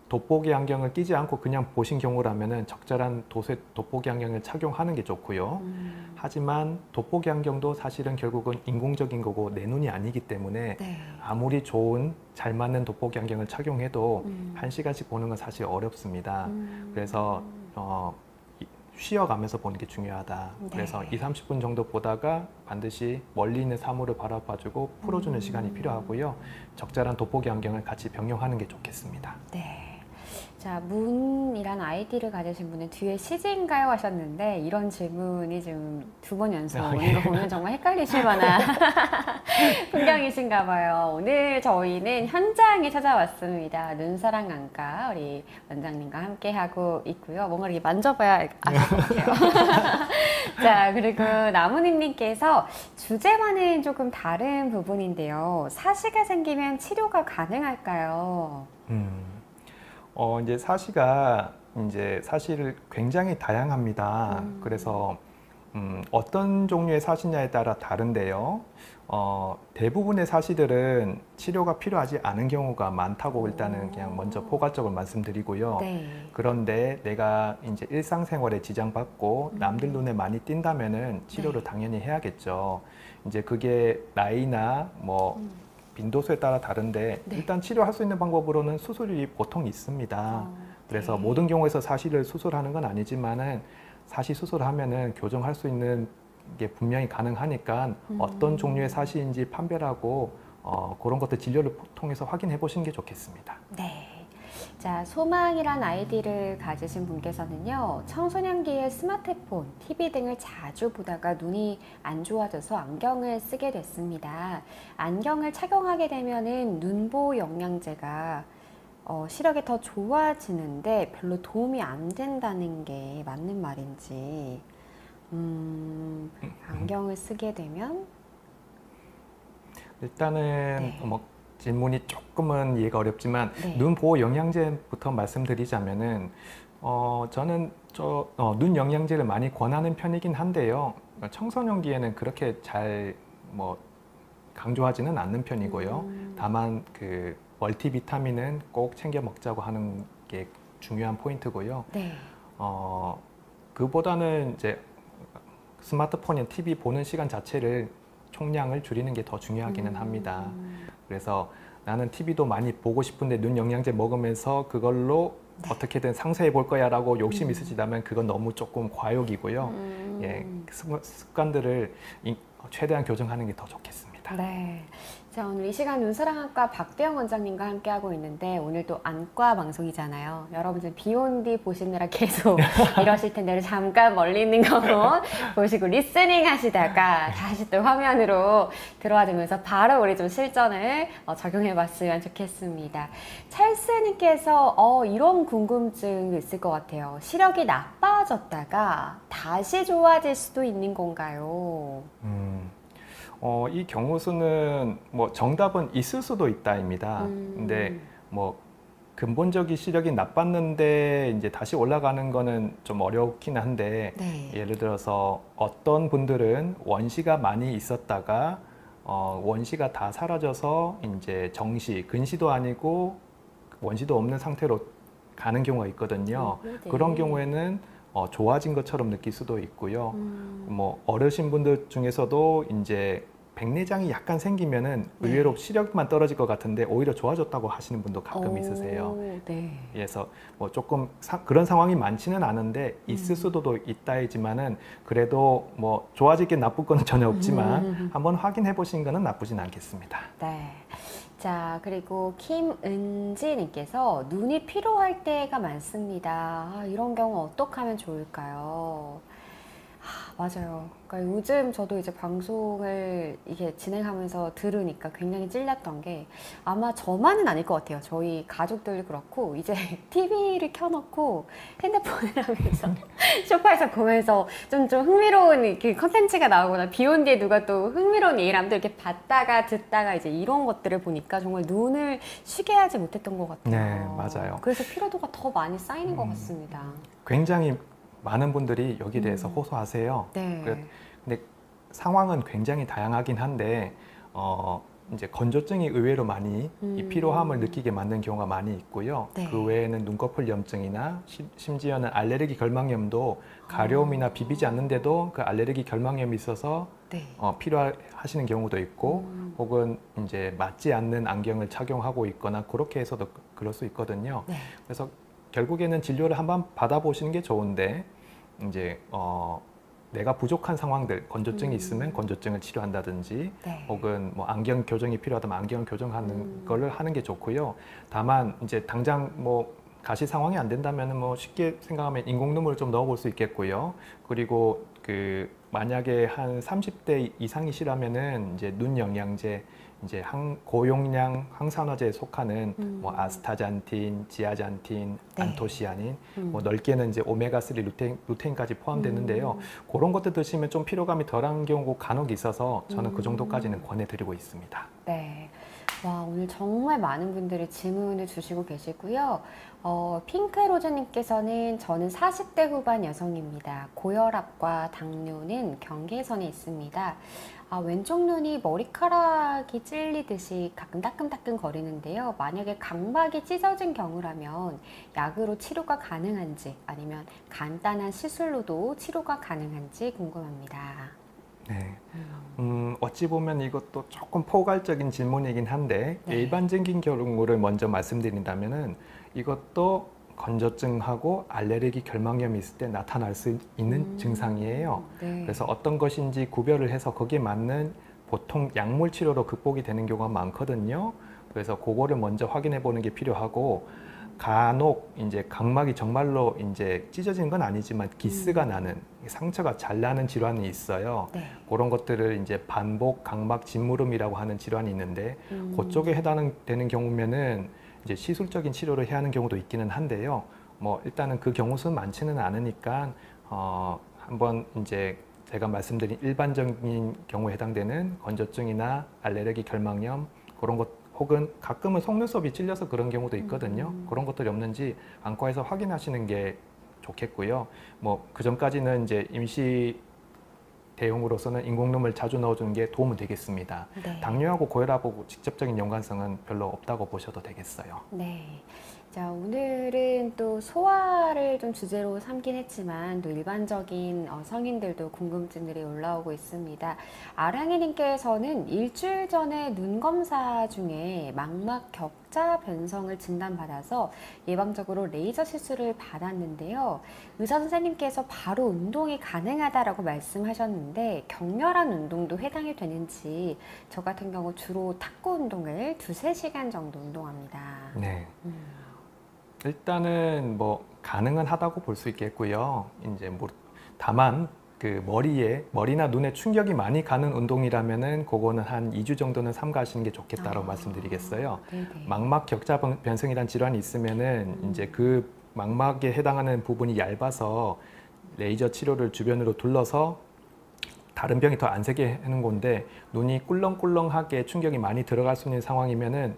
Speaker 2: 돋보기 안경을 끼지 않고 그냥 보신 경우라면은 적절한 돋보기 안경을 착용하는 게 좋고요. 하지만 돋보기 안경도 사실은 결국은 인공적인 거고 내 눈이 아니기 때문에
Speaker 1: 네.
Speaker 2: 아무리 좋은 잘 맞는 돋보기 안경을 착용해도 1시간씩 보는 건 사실 어렵습니다. 그래서 쉬어가면서 보는 게 중요하다.
Speaker 1: 네.
Speaker 2: 그래서 2, 30분 정도 보다가 반드시 멀리 있는 사물을 바라봐주고 풀어주는 시간이 필요하고요. 적절한 돋보기 안경을 같이 병용하는 게 좋겠습니다.
Speaker 1: 네. 자, 문이란 아이디를 가지신 분은 뒤에 CG인가요? 하셨는데 이런 질문이 지금 2번 연속 오는 거 보면 정말 헷갈리실 만한 풍경이신가 봐요. 오늘 저희는 현장에 찾아왔습니다. 눈사랑 안과 우리 원장님과 함께 하고 있고요. 뭔가 이렇게 만져봐야 아실 것 같아요. 자, 그리고 나무님께서 주제와는 조금 다른 부분인데요. 사시가 생기면 치료가 가능할까요?
Speaker 2: 이제 사시가 이제 사실 굉장히 다양합니다. 그래서 어떤 종류의 사시냐에 따라 다른데요. 대부분의 사시들은 치료가 필요하지 않은 경우가 많다고 일단은 그냥 먼저 포괄적으로 말씀드리고요.
Speaker 1: 네.
Speaker 2: 그런데 내가 이제 일상생활에 지장받고 남들 눈에 많이 띈다면은 치료를
Speaker 1: 네.
Speaker 2: 당연히 해야겠죠. 이제 그게 나이나 뭐 빈도수에 따라 다른데
Speaker 1: 네.
Speaker 2: 일단 치료할 수 있는 방법으로는 수술이 보통 있습니다. 그래서
Speaker 1: 네.
Speaker 2: 모든 경우에서 사시를 수술하는 건 아니지만은 사시 수술하면은 교정할 수 있는 게 분명히 가능하니까 어떤 종류의 사시인지 판별하고 그런 것들 진료를 통해서 확인해 보시는 게 좋겠습니다.
Speaker 1: 네. 자, 소망이란 아이디를 가지신 분께서는요, 청소년기에 스마트폰, TV 등을 자주 보다가 눈이 안 좋아져서 안경을 쓰게 됐습니다. 안경을 착용하게 되면은 눈보호 영양제가 시력이 더 좋아지는데 별로 도움이 안 된다는 게 맞는 말인지, 안경을 쓰게 되면
Speaker 2: 일단은
Speaker 1: 네.
Speaker 2: 뭐 질문이 조금은 이해가 어렵지만
Speaker 1: 네.
Speaker 2: 눈 보호 영양제부터 말씀드리자면은 저는 눈 영양제를 많이 권하는 편이긴 한데요. 청소년기에는 그렇게 잘 뭐 강조하지는 않는 편이고요. 다만 그 멀티비타민은 꼭 챙겨 먹자고 하는 게 중요한 포인트고요.
Speaker 1: 네.
Speaker 2: 그보다는 이제 스마트폰이나 TV 보는 시간 자체를 총량을 줄이는 게 더 중요하기는 합니다. 그래서 나는 TV도 많이 보고 싶은데 눈 영양제 먹으면서 그걸로 어떻게든 상쇄해 볼 거야 라고 욕심 있으시다면 그건 너무 조금 과욕이고요. 예, 습관들을 최대한 교정하는 게 더 좋겠습니다.
Speaker 1: 네. 자, 오늘 이 시간 눈사랑학과 박대영 원장님과 함께하고 있는데 오늘 또 안과 방송이잖아요. 여러분들 비욘디 보시느라 계속 이러실 텐데 잠깐 멀리 있는 거 보시고 리스닝 하시다가 다시 또 화면으로 들어와 주면서 바로 우리 좀 실전을 적용해 봤으면 좋겠습니다. 찰스님께서 이런 궁금증이 있을 것 같아요. 시력이 나빠졌다가 다시 좋아질 수도 있는 건가요?
Speaker 2: 이 경우 수는 뭐 정답은 있을 수도 있다입니다. 근데 뭐 근본적인 시력이 나빴는데 이제 다시 올라가는 거는 좀 어렵긴 한데
Speaker 1: 네.
Speaker 2: 예를 들어서 어떤 분들은 원시가 많이 있었다가 원시가 다 사라져서 이제 정시, 근시도 아니고 원시도 없는 상태로 가는 경우가 있거든요.
Speaker 1: 네.
Speaker 2: 그런 경우에는 좋아진 것처럼 느낄 수도 있고요. 뭐 어르신 분들 중에서도 이제 백내장이 약간 생기면은
Speaker 1: 네.
Speaker 2: 의외로 시력만 떨어질 것 같은데 오히려 좋아졌다고 하시는 분도 가끔 있으세요.
Speaker 1: 네.
Speaker 2: 그래서 뭐 조금 그런 상황이 많지는 않은데 있을 수도 있다이지만은 그래도 뭐 좋아질 게 나쁠 건 전혀 없지만 한번 확인해 보신 거는 나쁘진 않겠습니다.
Speaker 1: 네. 자, 그리고 김은지님께서 눈이 피로할 때가 많습니다. 이런 경우 어떻게 하면 좋을까요? 맞아요. 그러니까 요즘 저도 이제 방송을 이게 진행하면서 들으니까 굉장히 찔렸던 게 아마 저만은 아닐 것 같아요. 저희 가족들 그렇고 이제 TV를 켜놓고 핸드폰을 하면서 소파에서 보면서 좀 흥미로운 그 컨텐츠가 나오거나 비 온 뒤에 누가 또 흥미로운 얘기를 하면 또 이렇게 봤다가 듣다가 이제 이런 것들을 보니까 정말 눈을 쉬게 하지 못했던 것 같아요.
Speaker 2: 네, 맞아요.
Speaker 1: 그래서 피로도가 더 많이 쌓이는 것 같습니다.
Speaker 2: 굉장히 많은 분들이 여기에 대해서 호소하세요.
Speaker 1: 네.
Speaker 2: 근데 상황은 굉장히 다양하긴 한데 이제 건조증이 의외로 많이 이 피로함을 느끼게 만든 경우가 많이 있고요.
Speaker 1: 네.
Speaker 2: 그 외에는 눈꺼풀 염증이나 심지어는 알레르기 결막염도 가려움이나 비비지 않는데도 그 알레르기 결막염이 있어서
Speaker 1: 네.
Speaker 2: 필요하시는 경우도 있고 혹은 이제 맞지 않는 안경을 착용하고 있거나 그렇게 해서도 그럴 수 있거든요.
Speaker 1: 네.
Speaker 2: 그래서 결국에는 진료를 한번 받아보시는 게 좋은데 이제 내가 부족한 상황들, 건조증이 있으면 건조증을 치료한다든지
Speaker 1: 네.
Speaker 2: 혹은 뭐 안경 교정이 필요하다면 안경 교정하는 거를 하는 게 좋고요. 다만 이제 당장 뭐 가시 상황이 안 된다면 뭐 쉽게 생각하면 인공 눈물을 좀 넣어볼 수 있겠고요. 그리고 그 만약에 한 30대 이상이시라면은 이제 눈 영양제 이제 고용량 항산화제에 속하는 뭐 아스타잔틴, 지아잔틴,
Speaker 1: 네.
Speaker 2: 안토시아닌, 뭐 넓게는 이제 오메가3 루테인까지 포함되는데요. 그런 것들 드시면 좀 피로감이 덜한 경우가 간혹 있어서 저는 그 정도까지는 권해드리고 있습니다.
Speaker 1: 네. 와, 오늘 정말 많은 분들이 질문을 주시고 계시고요. 핑크로즈님께서는 저는 40대 후반 여성입니다. 고혈압과 당뇨는 경계선에 있습니다. 왼쪽 눈이 머리카락이 찔리듯이 가끔 따끔따끔 거리는데요. 만약에 각막이 찢어진 경우라면 약으로 치료가 가능한지 아니면 간단한 시술로도 치료가 가능한지 궁금합니다.
Speaker 2: 네. 어찌 보면 이것도 조금 포괄적인 질문이긴 한데
Speaker 1: 네.
Speaker 2: 일반적인 경우를 먼저 말씀드린다면은 이것도 건조증하고 알레르기 결막염이 있을 때 나타날 수 있는 증상이에요.
Speaker 1: 네.
Speaker 2: 그래서 어떤 것인지 구별을 해서 거기에 맞는 보통 약물 치료로 극복이 되는 경우가 많거든요. 그래서 그거를 먼저 확인해 보는 게 필요하고 간혹 이제 각막이 정말로 이제 찢어진 건 아니지만 기스가 나는 상처가 잘 나는 질환이 있어요.
Speaker 1: 네.
Speaker 2: 그런 것들을 이제 반복 각막 짓무름이라고 하는 질환이 있는데 그쪽에 해당되는 경우면은 이제 시술적인 치료를 해야 하는 경우도 있기는 한데요. 뭐 일단은 그 경우 수는 많지는 않으니까 한번 이제 제가 말씀드린 일반적인 경우에 해당되는 건조증이나 알레르기 결막염 그런 것 혹은 가끔은 속눈썹이 찔려서 그런 경우도 있거든요. 그런 것들이 없는지 안과에서 확인하시는 게 좋겠고요. 뭐 그 전까지는 이제 임시 대용으로서는 인공눈물 자주 넣어주는 게 도움은 되겠습니다.
Speaker 1: 네.
Speaker 2: 당뇨하고 고혈압하고 직접적인 연관성은 별로 없다고 보셔도 되겠어요.
Speaker 1: 네. 자, 오늘은 또 소화를 좀 주제로 삼긴 했지만 또 일반적인 성인들도 궁금증들이 올라오고 있습니다. 아랑이님께서는 일주일 전에 눈 검사 중에 망막 격자 변성을 진단받아서 예방적으로 레이저 시술을 받았는데요. 의사 선생님께서 바로 운동이 가능하다라고 말씀하셨는데 격렬한 운동도 해당이 되는지 저 같은 경우 주로 탁구 운동을 2-3시간 정도 운동합니다.
Speaker 2: 네. 일단은 뭐 가능은 하다고 볼 수 있겠고요. 이제 뭐 다만 그 머리나 눈에 충격이 많이 가는 운동이라면은 그거는 한 2주 정도는 삼가하시는 게 좋겠다고 말씀드리겠어요.
Speaker 1: 네네.
Speaker 2: 망막 격자 변성이란 질환이 있으면은 이제 그 망막에 해당하는 부분이 얇아서 레이저 치료를 주변으로 둘러서 다른 병이 더 안 새게 하는 건데 눈이 꿀렁꿀렁하게 충격이 많이 들어갈 수 있는 상황이면은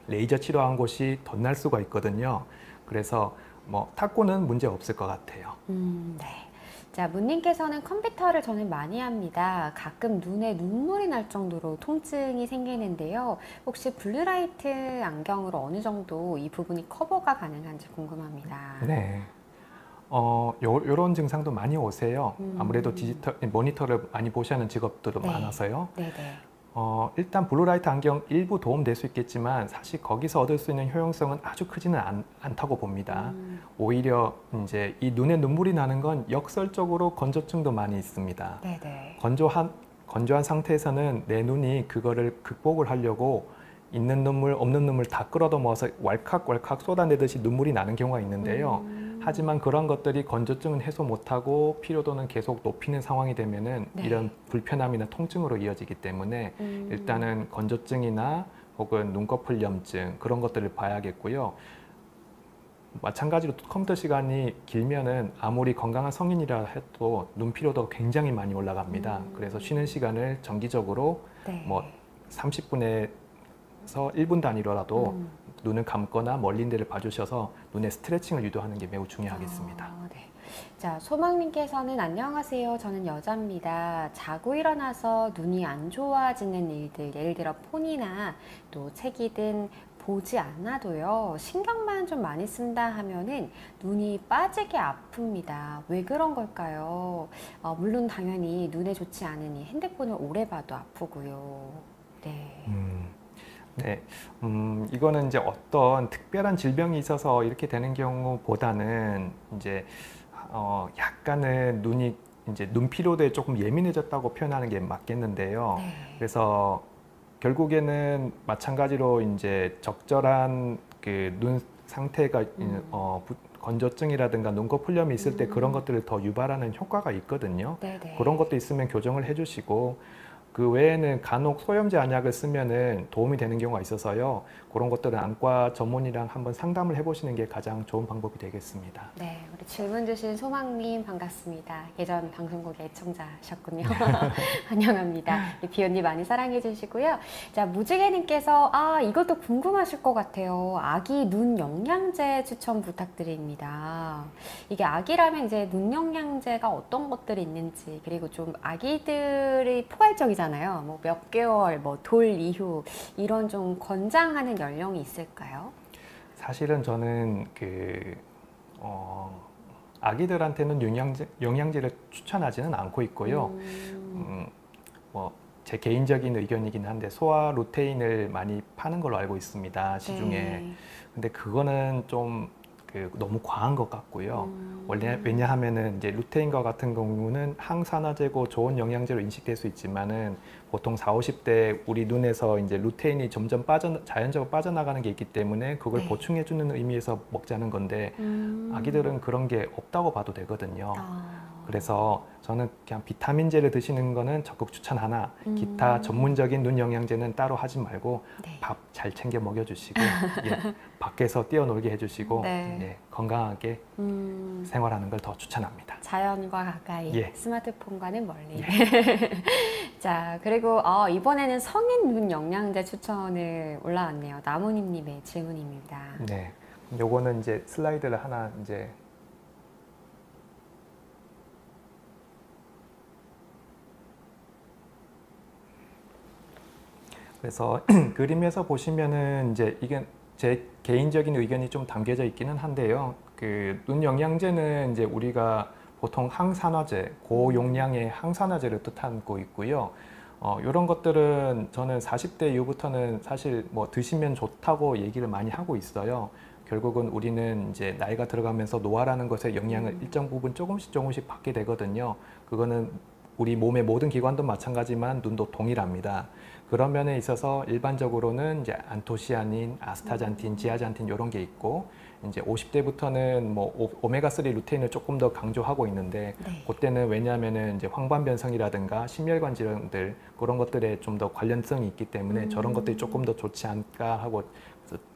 Speaker 2: 레이저 치료한 곳이 덧날 수가 있거든요. 그래서 뭐 탁구는 문제 없을 것 같아요.
Speaker 1: 네. 자, 문님께서는 컴퓨터를 저는 많이 합니다. 가끔 눈에 눈물이 날 정도로 통증이 생기는데요. 혹시 블루라이트 안경으로 어느 정도 이 부분이 커버가 가능한지 궁금합니다.
Speaker 2: 네. 요런 증상도 많이 오세요. 아무래도 디지털 모니터를 많이 보셔야 하는 직업들도
Speaker 1: 네.
Speaker 2: 많아서요.
Speaker 1: 네네.
Speaker 2: 일단 블루라이트 안경 일부 도움 될 수 있겠지만 사실 거기서 얻을 수 있는 효용성은 아주 크지는 않다고 봅니다. 오히려 이제 이 눈에 눈물이 나는 건 역설적으로 건조증도 많이 있습니다.
Speaker 1: 네네.
Speaker 2: 건조한 상태에서는 내 눈이 그거를 극복을 하려고 있는 눈물, 없는 눈물 다 끌어다 모아서 왈칵왈칵 쏟아내듯이 눈물이 나는 경우가 있는데요. 하지만 그런 것들이 건조증은 해소 못하고 피로도는 계속 높이는 상황이 되면은
Speaker 1: 네.
Speaker 2: 이런 불편함이나 통증으로 이어지기 때문에 일단은 건조증이나 혹은 눈꺼풀염증 그런 것들을 봐야겠고요. 마찬가지로 컴퓨터 시간이 길면은 아무리 건강한 성인이라 해도 눈 피로도가 굉장히 많이 올라갑니다. 그래서 쉬는 시간을 정기적으로
Speaker 1: 네.
Speaker 2: 뭐 30분에서 1분 단위로라도 눈을 감거나 멀린 데를 봐주셔서 눈의 스트레칭을 유도하는 게 매우 중요하겠습니다.
Speaker 1: 네. 자, 소망님께서는 안녕하세요. 저는 여자입니다. 자고 일어나서 눈이 안 좋아지는 일들, 예를 들어 폰이나 또 책이든 보지 않아도요, 신경만 좀 많이 쓴다 하면은 눈이 빠지게 아픕니다. 왜 그런 걸까요? 물론 당연히 눈에 좋지 않으니 핸드폰을 오래 봐도 아프고요. 네.
Speaker 2: 네, 이거는 이제 어떤 특별한 질병이 있어서 이렇게 되는 경우보다는 이제 약간은 눈이 이제 눈 피로도에 조금 예민해졌다고 표현하는 게 맞겠는데요.
Speaker 1: 네.
Speaker 2: 그래서 결국에는 마찬가지로 이제 적절한 그 눈 상태가 건조증이라든가 눈꺼풀염이 있을 때 그런 것들을 더 유발하는 효과가 있거든요.
Speaker 1: 네네.
Speaker 2: 그런 것도 있으면 교정을 해주시고 그 외에는 간혹 소염제 안약을 쓰면은 도움이 되는 경우가 있어서요. 그런 것들은 안과 전문의랑 한번 상담을 해보시는 게 가장 좋은 방법이 되겠습니다.
Speaker 1: 네, 우리 질문 주신 소망님 반갑습니다. 예전 방송국의 애청자셨군요. 환영합니다. 비욘디 많이 사랑해 주시고요. 자, 무지개님께서 이것도 궁금하실 것 같아요. 아기 눈 영양제 추천 부탁드립니다. 이게 아기라면 이제 눈 영양제가 어떤 것들이 있는지, 그리고 좀 아기들이 포괄적이잖아요. 뭐 몇 개월, 뭐 돌 이후 이런 좀 권장하는 연령이 있을까요?
Speaker 2: 사실은 저는 아기들한테는 영양제를 추천하지는 않고 있고요. 뭐 제 개인적인 의견이긴 한데 소아 루테인을 많이 파는 걸로 알고 있습니다. 시중에.
Speaker 1: 네.
Speaker 2: 근데 그거는 좀 너무 과한 것 같고요. 왜냐하면은 이제 루테인과 같은 경우는 항산화제고 좋은 영양제로 인식될 수 있지만은 보통 40, 50대 우리 눈에서 이제 루테인이 점점 자연적으로 빠져나가는 게 있기 때문에 그걸
Speaker 1: 네.
Speaker 2: 보충해주는 의미에서 먹자는 건데 아기들은 그런 게 없다고 봐도 되거든요. 그래서 저는 그냥 비타민제를 드시는 거는 적극 추천하나 기타 전문적인 눈 영양제는 따로 하지 말고
Speaker 1: 네.
Speaker 2: 밥 잘 챙겨 먹여주시고 예, 밖에서 뛰어놀게 해주시고
Speaker 1: 네.
Speaker 2: 예, 건강하게 생활하는 걸 더 추천합니다.
Speaker 1: 자연과 가까이,
Speaker 2: 예.
Speaker 1: 스마트폰과는 멀리. 자, 그리고 이번에는 성인 눈 영양제 추천을 올라왔네요. 나무님님의 질문입니다.
Speaker 2: 네, 요거는 이제 슬라이드를 하나 이제 그래서 그림에서 보시면은 이제 이게 제 개인적인 의견이 좀 담겨져 있기는 한데요. 눈 영양제는 이제 우리가 보통 항산화제, 고용량의 항산화제를 뜻하고 있고요. 이런 것들은 저는 40대 이후부터는 사실 뭐 드시면 좋다고 얘기를 많이 하고 있어요. 결국은 우리는 이제 나이가 들어가면서 노화라는 것에 영향을 일정 부분 조금씩 받게 되거든요. 그거는 우리 몸의 모든 기관도 마찬가지지만 눈도 동일합니다. 그런 면에 있어서 일반적으로는 이제 안토시아닌, 아스타잔틴, 지아잔틴 이런 게 있고 이제 50대부터는 뭐 오메가3 루테인을 조금 더 강조하고 있는데
Speaker 1: 네.
Speaker 2: 그때는 왜냐하면은 이제 황반변성이라든가 심혈관 질환들 그런 것들에 좀 더 관련성이 있기 때문에 저런 것들이 조금 더 좋지 않을까 하고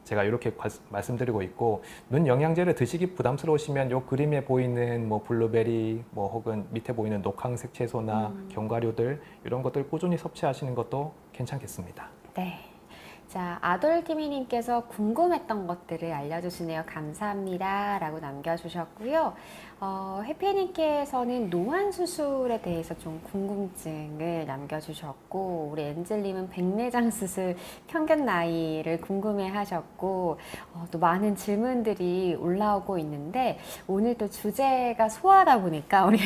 Speaker 2: 제가 이렇게 말씀드리고 있고 눈 영양제를 드시기 부담스러우시면 요 그림에 보이는 뭐 블루베리 뭐 혹은 밑에 보이는 녹황색 채소나 견과류들 이런 것들 꾸준히 섭취하시는 것도 괜찮겠습니다.
Speaker 1: 네. 자, 아돌티미님께서 궁금했던 것들을 알려주시네요. 감사합니다. 라고 남겨주셨고요. 해피님께서는 노안 수술에 대해서 좀 궁금증을 남겨주셨고, 우리 엔젤님은 백내장 수술 평균 나이를 궁금해 하셨고, 또 많은 질문들이 올라오고 있는데, 오늘 또 주제가 소아다 보니까 우리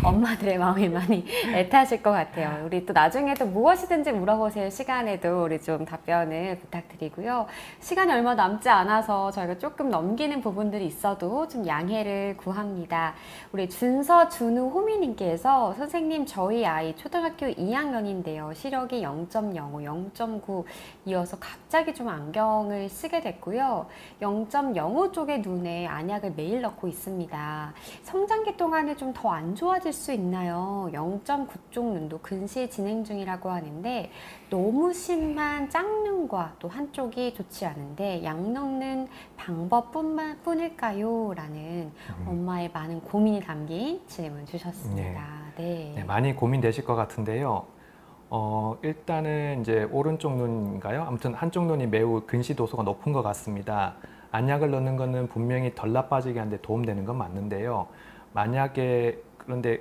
Speaker 1: 엄마들의 마음이 많이 애타실 것 같아요. 우리 또 나중에 또 무엇이든지 물어보실 시간에도 우리 좀 답변을 말씀을 부탁드리고요. 시간이 얼마 남지 않아서 저희가 조금 넘기는 부분들이 있어도 좀 양해를 구합니다. 우리 준서, 준우, 호미님께서 선생님 저희 아이 초등학교 2학년인데요. 시력이 0.05, 0.9 이어서 갑자기 좀 안경을 쓰게 됐고요. 0.05 쪽의 눈에 안약을 매일 넣고 있습니다. 성장기 동안에 좀 더 안 좋아질 수 있나요? 0.9 쪽 눈도 근시 진행 중이라고 하는데 너무 심한 짝눈과 또 한쪽이 좋지 않은데 약 넣는 방법뿐일까요? 라는 엄마의 많은 고민이 담긴 질문 주셨습니다. 네.
Speaker 2: 네, 많이 고민되실 것 같은데요. 일단은 이제 오른쪽 눈인가요? 아무튼 한쪽 눈이 매우 근시 도수가 높은 것 같습니다. 안약을 넣는 거는 분명히 덜 나빠지게 하는데 도움되는 건 맞는데요. 만약에 그런데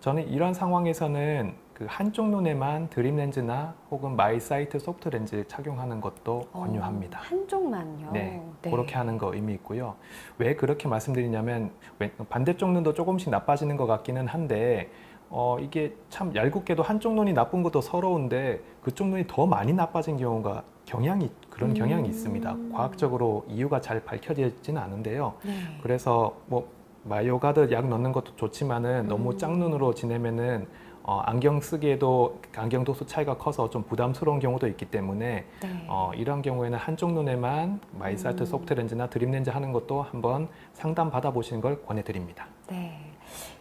Speaker 2: 저는 이런 상황에서는 그 한쪽 눈에만 드림 렌즈나 혹은 마이사이트 소프트 렌즈 착용하는 것도 권유합니다.
Speaker 1: 한쪽만요?
Speaker 2: 네, 그렇게 하는 거 의미 있고요. 왜 그렇게 말씀드리냐면 반대쪽 눈도 조금씩 나빠지는 것 같기는 한데 이게 참 얄궂게도 한쪽 눈이 나쁜 것도 서러운데 그쪽 눈이 더 많이 나빠진 경우가 그런 경향이 있습니다. 과학적으로 이유가 잘 밝혀지지는 않은데요. 그래서 뭐 마이오가드 약 넣는 것도 좋지만은 너무 짝눈으로 지내면은 안경 쓰기에도 안경 도수 차이가 커서 좀 부담스러운 경우도 있기 때문에 이런 경우에는 한쪽 눈에만 마이사이트 소프트 렌즈나 드림 렌즈 하는 것도 한번 상담 받아보시는 걸 권해드립니다.
Speaker 1: 네.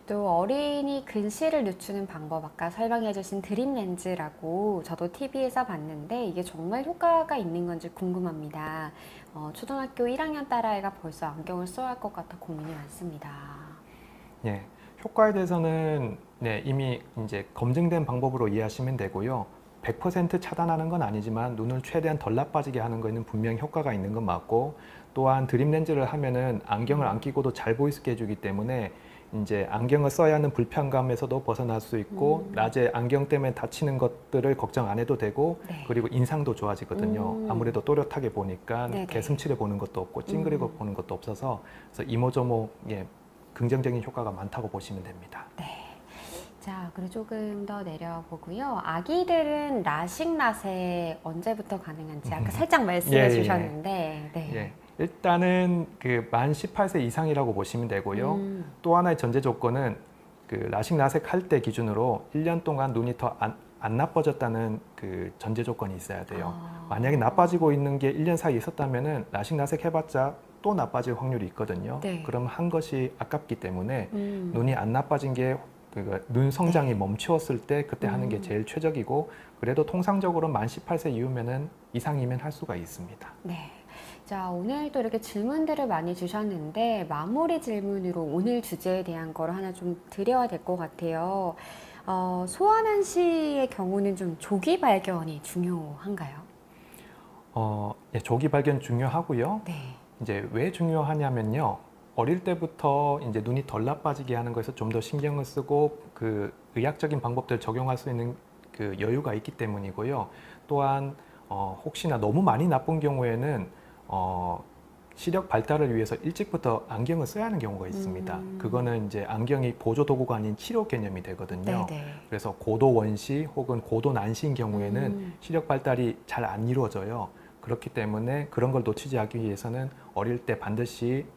Speaker 1: 또 어린이 근시를 늦추는 방법 아까 설명해 주신 드림 렌즈라고 저도 TV에서 봤는데 이게 정말 효과가 있는 건지 궁금합니다. 초등학교 1학년 딸아이가 벌써 안경을 써야 할 것 같아 고민이 많습니다.
Speaker 2: 예, 효과에 대해서는 이미 이제 검증된 방법으로 이해하시면 되고요. 100% 차단하는 건 아니지만 눈을 최대한 덜 나빠지게 하는 거에는 분명히 효과가 있는 건 맞고 또한 드림 렌즈를 하면은 안경을 안 끼고도 잘 보일 수 있게 해주기 때문에 이제 안경을 써야 하는 불편감에서도 벗어날 수 있고 낮에 안경 때문에 다치는 것들을 걱정 안 해도 되고 그리고 인상도 좋아지거든요. 아무래도 또렷하게 보니까 개슴츠레 보는 것도 없고 찡그리고 보는 것도 없어서 그래서 이모저모 긍정적인 효과가 많다고 보시면 됩니다.
Speaker 1: 네. 자, 그리고 조금 더 내려보고요. 아기들은 라식 라섹 언제부터 가능한지 아까 살짝 말씀해 주셨는데 네.
Speaker 2: 일단은 그 만 18세 이상이라고 보시면 되고요. 또 하나의 전제 조건은 그 라식 라섹 할 때 기준으로 1년 동안 눈이 더 안 나빠졌다는 그 전제 조건이 있어야 돼요. 만약에 나빠지고 있는 게 1년 사이에 있었다면은 라식 라섹 해봤자 또 나빠질 확률이 있거든요. 그럼 한 것이 아깝기 때문에 눈이 안 나빠진 게 눈 성장이 멈추었을 때 그때 하는 게 제일 최적이고 그래도 통상적으로 만 18세 이상이면 할 수가 있습니다.
Speaker 1: 네. 자, 오늘 또 이렇게 질문들을 많이 주셨는데 마무리 질문으로 오늘 주제에 대한 걸 하나 좀 드려야 될 것 같아요. 소아난 씨의 경우는 좀 조기 발견이 중요한가요?
Speaker 2: 예, 조기 발견 중요하고요. 이제 왜 중요하냐면요. 어릴 때부터 이제 눈이 덜 나빠지게 하는 거에서 좀 더 신경을 쓰고 그 의학적인 방법들을 적용할 수 있는 그 여유가 있기 때문이고요. 또한 혹시나 너무 많이 나쁜 경우에는 시력 발달을 위해서 일찍부터 안경을 써야 하는 경우가 있습니다. 그거는 이제 안경이 보조 도구가 아닌 치료 개념이 되거든요. 그래서 고도 원시 혹은 고도 난시인 경우에는 시력 발달이 잘 안 이루어져요. 그렇기 때문에 그런 걸 놓치지 않기 위해서는 어릴 때 반드시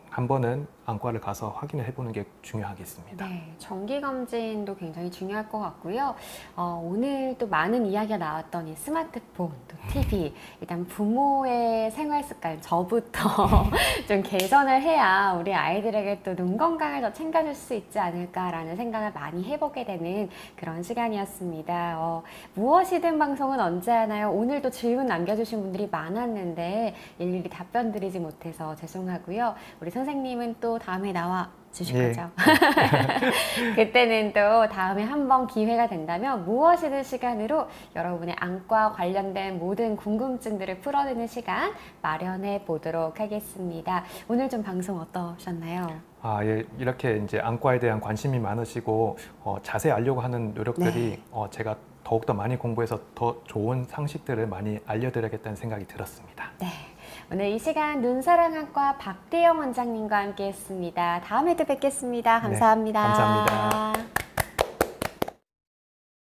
Speaker 2: 한 번은 안과를 가서 확인을 해보는 게 중요하겠습니다.
Speaker 1: 네, 정기검진도 굉장히 중요할 것 같고요. 오늘 또 많은 이야기가 나왔던 이 스마트폰, 또 TV, 일단 부모의 생활 습관, 저부터 좀 개선을 해야 우리 아이들에게 또 눈 건강을 더 챙겨줄 수 있지 않을까라는 생각을 많이 해보게 되는 그런 시간이었습니다. 무엇이든 방송은 언제 하나요? 오늘도 질문 남겨주신 분들이 많았는데 일일이 답변 드리지 못해서 죄송하고요. 우리 선생님은 또 다음에 나와 주실 거죠? 그때는 또 다음에 한번 기회가 된다면 무엇이든 시간으로 여러분의 안과 관련된 모든 궁금증들을 풀어내는 시간 마련해 보도록 하겠습니다. 오늘 좀 방송 어떠셨나요?
Speaker 2: 예, 이렇게 이제 안과에 대한 관심이 많으시고 자세히 알려고 하는 노력들이 제가 더욱더 많이 공부해서 더 좋은 상식들을 많이 알려드려야겠다는 생각이 들었습니다.
Speaker 1: 네. 오늘 이 시간 눈사랑학과 박대영 원장님과 함께 했습니다. 다음에도 뵙겠습니다. 감사합니다.
Speaker 2: 감사합니다.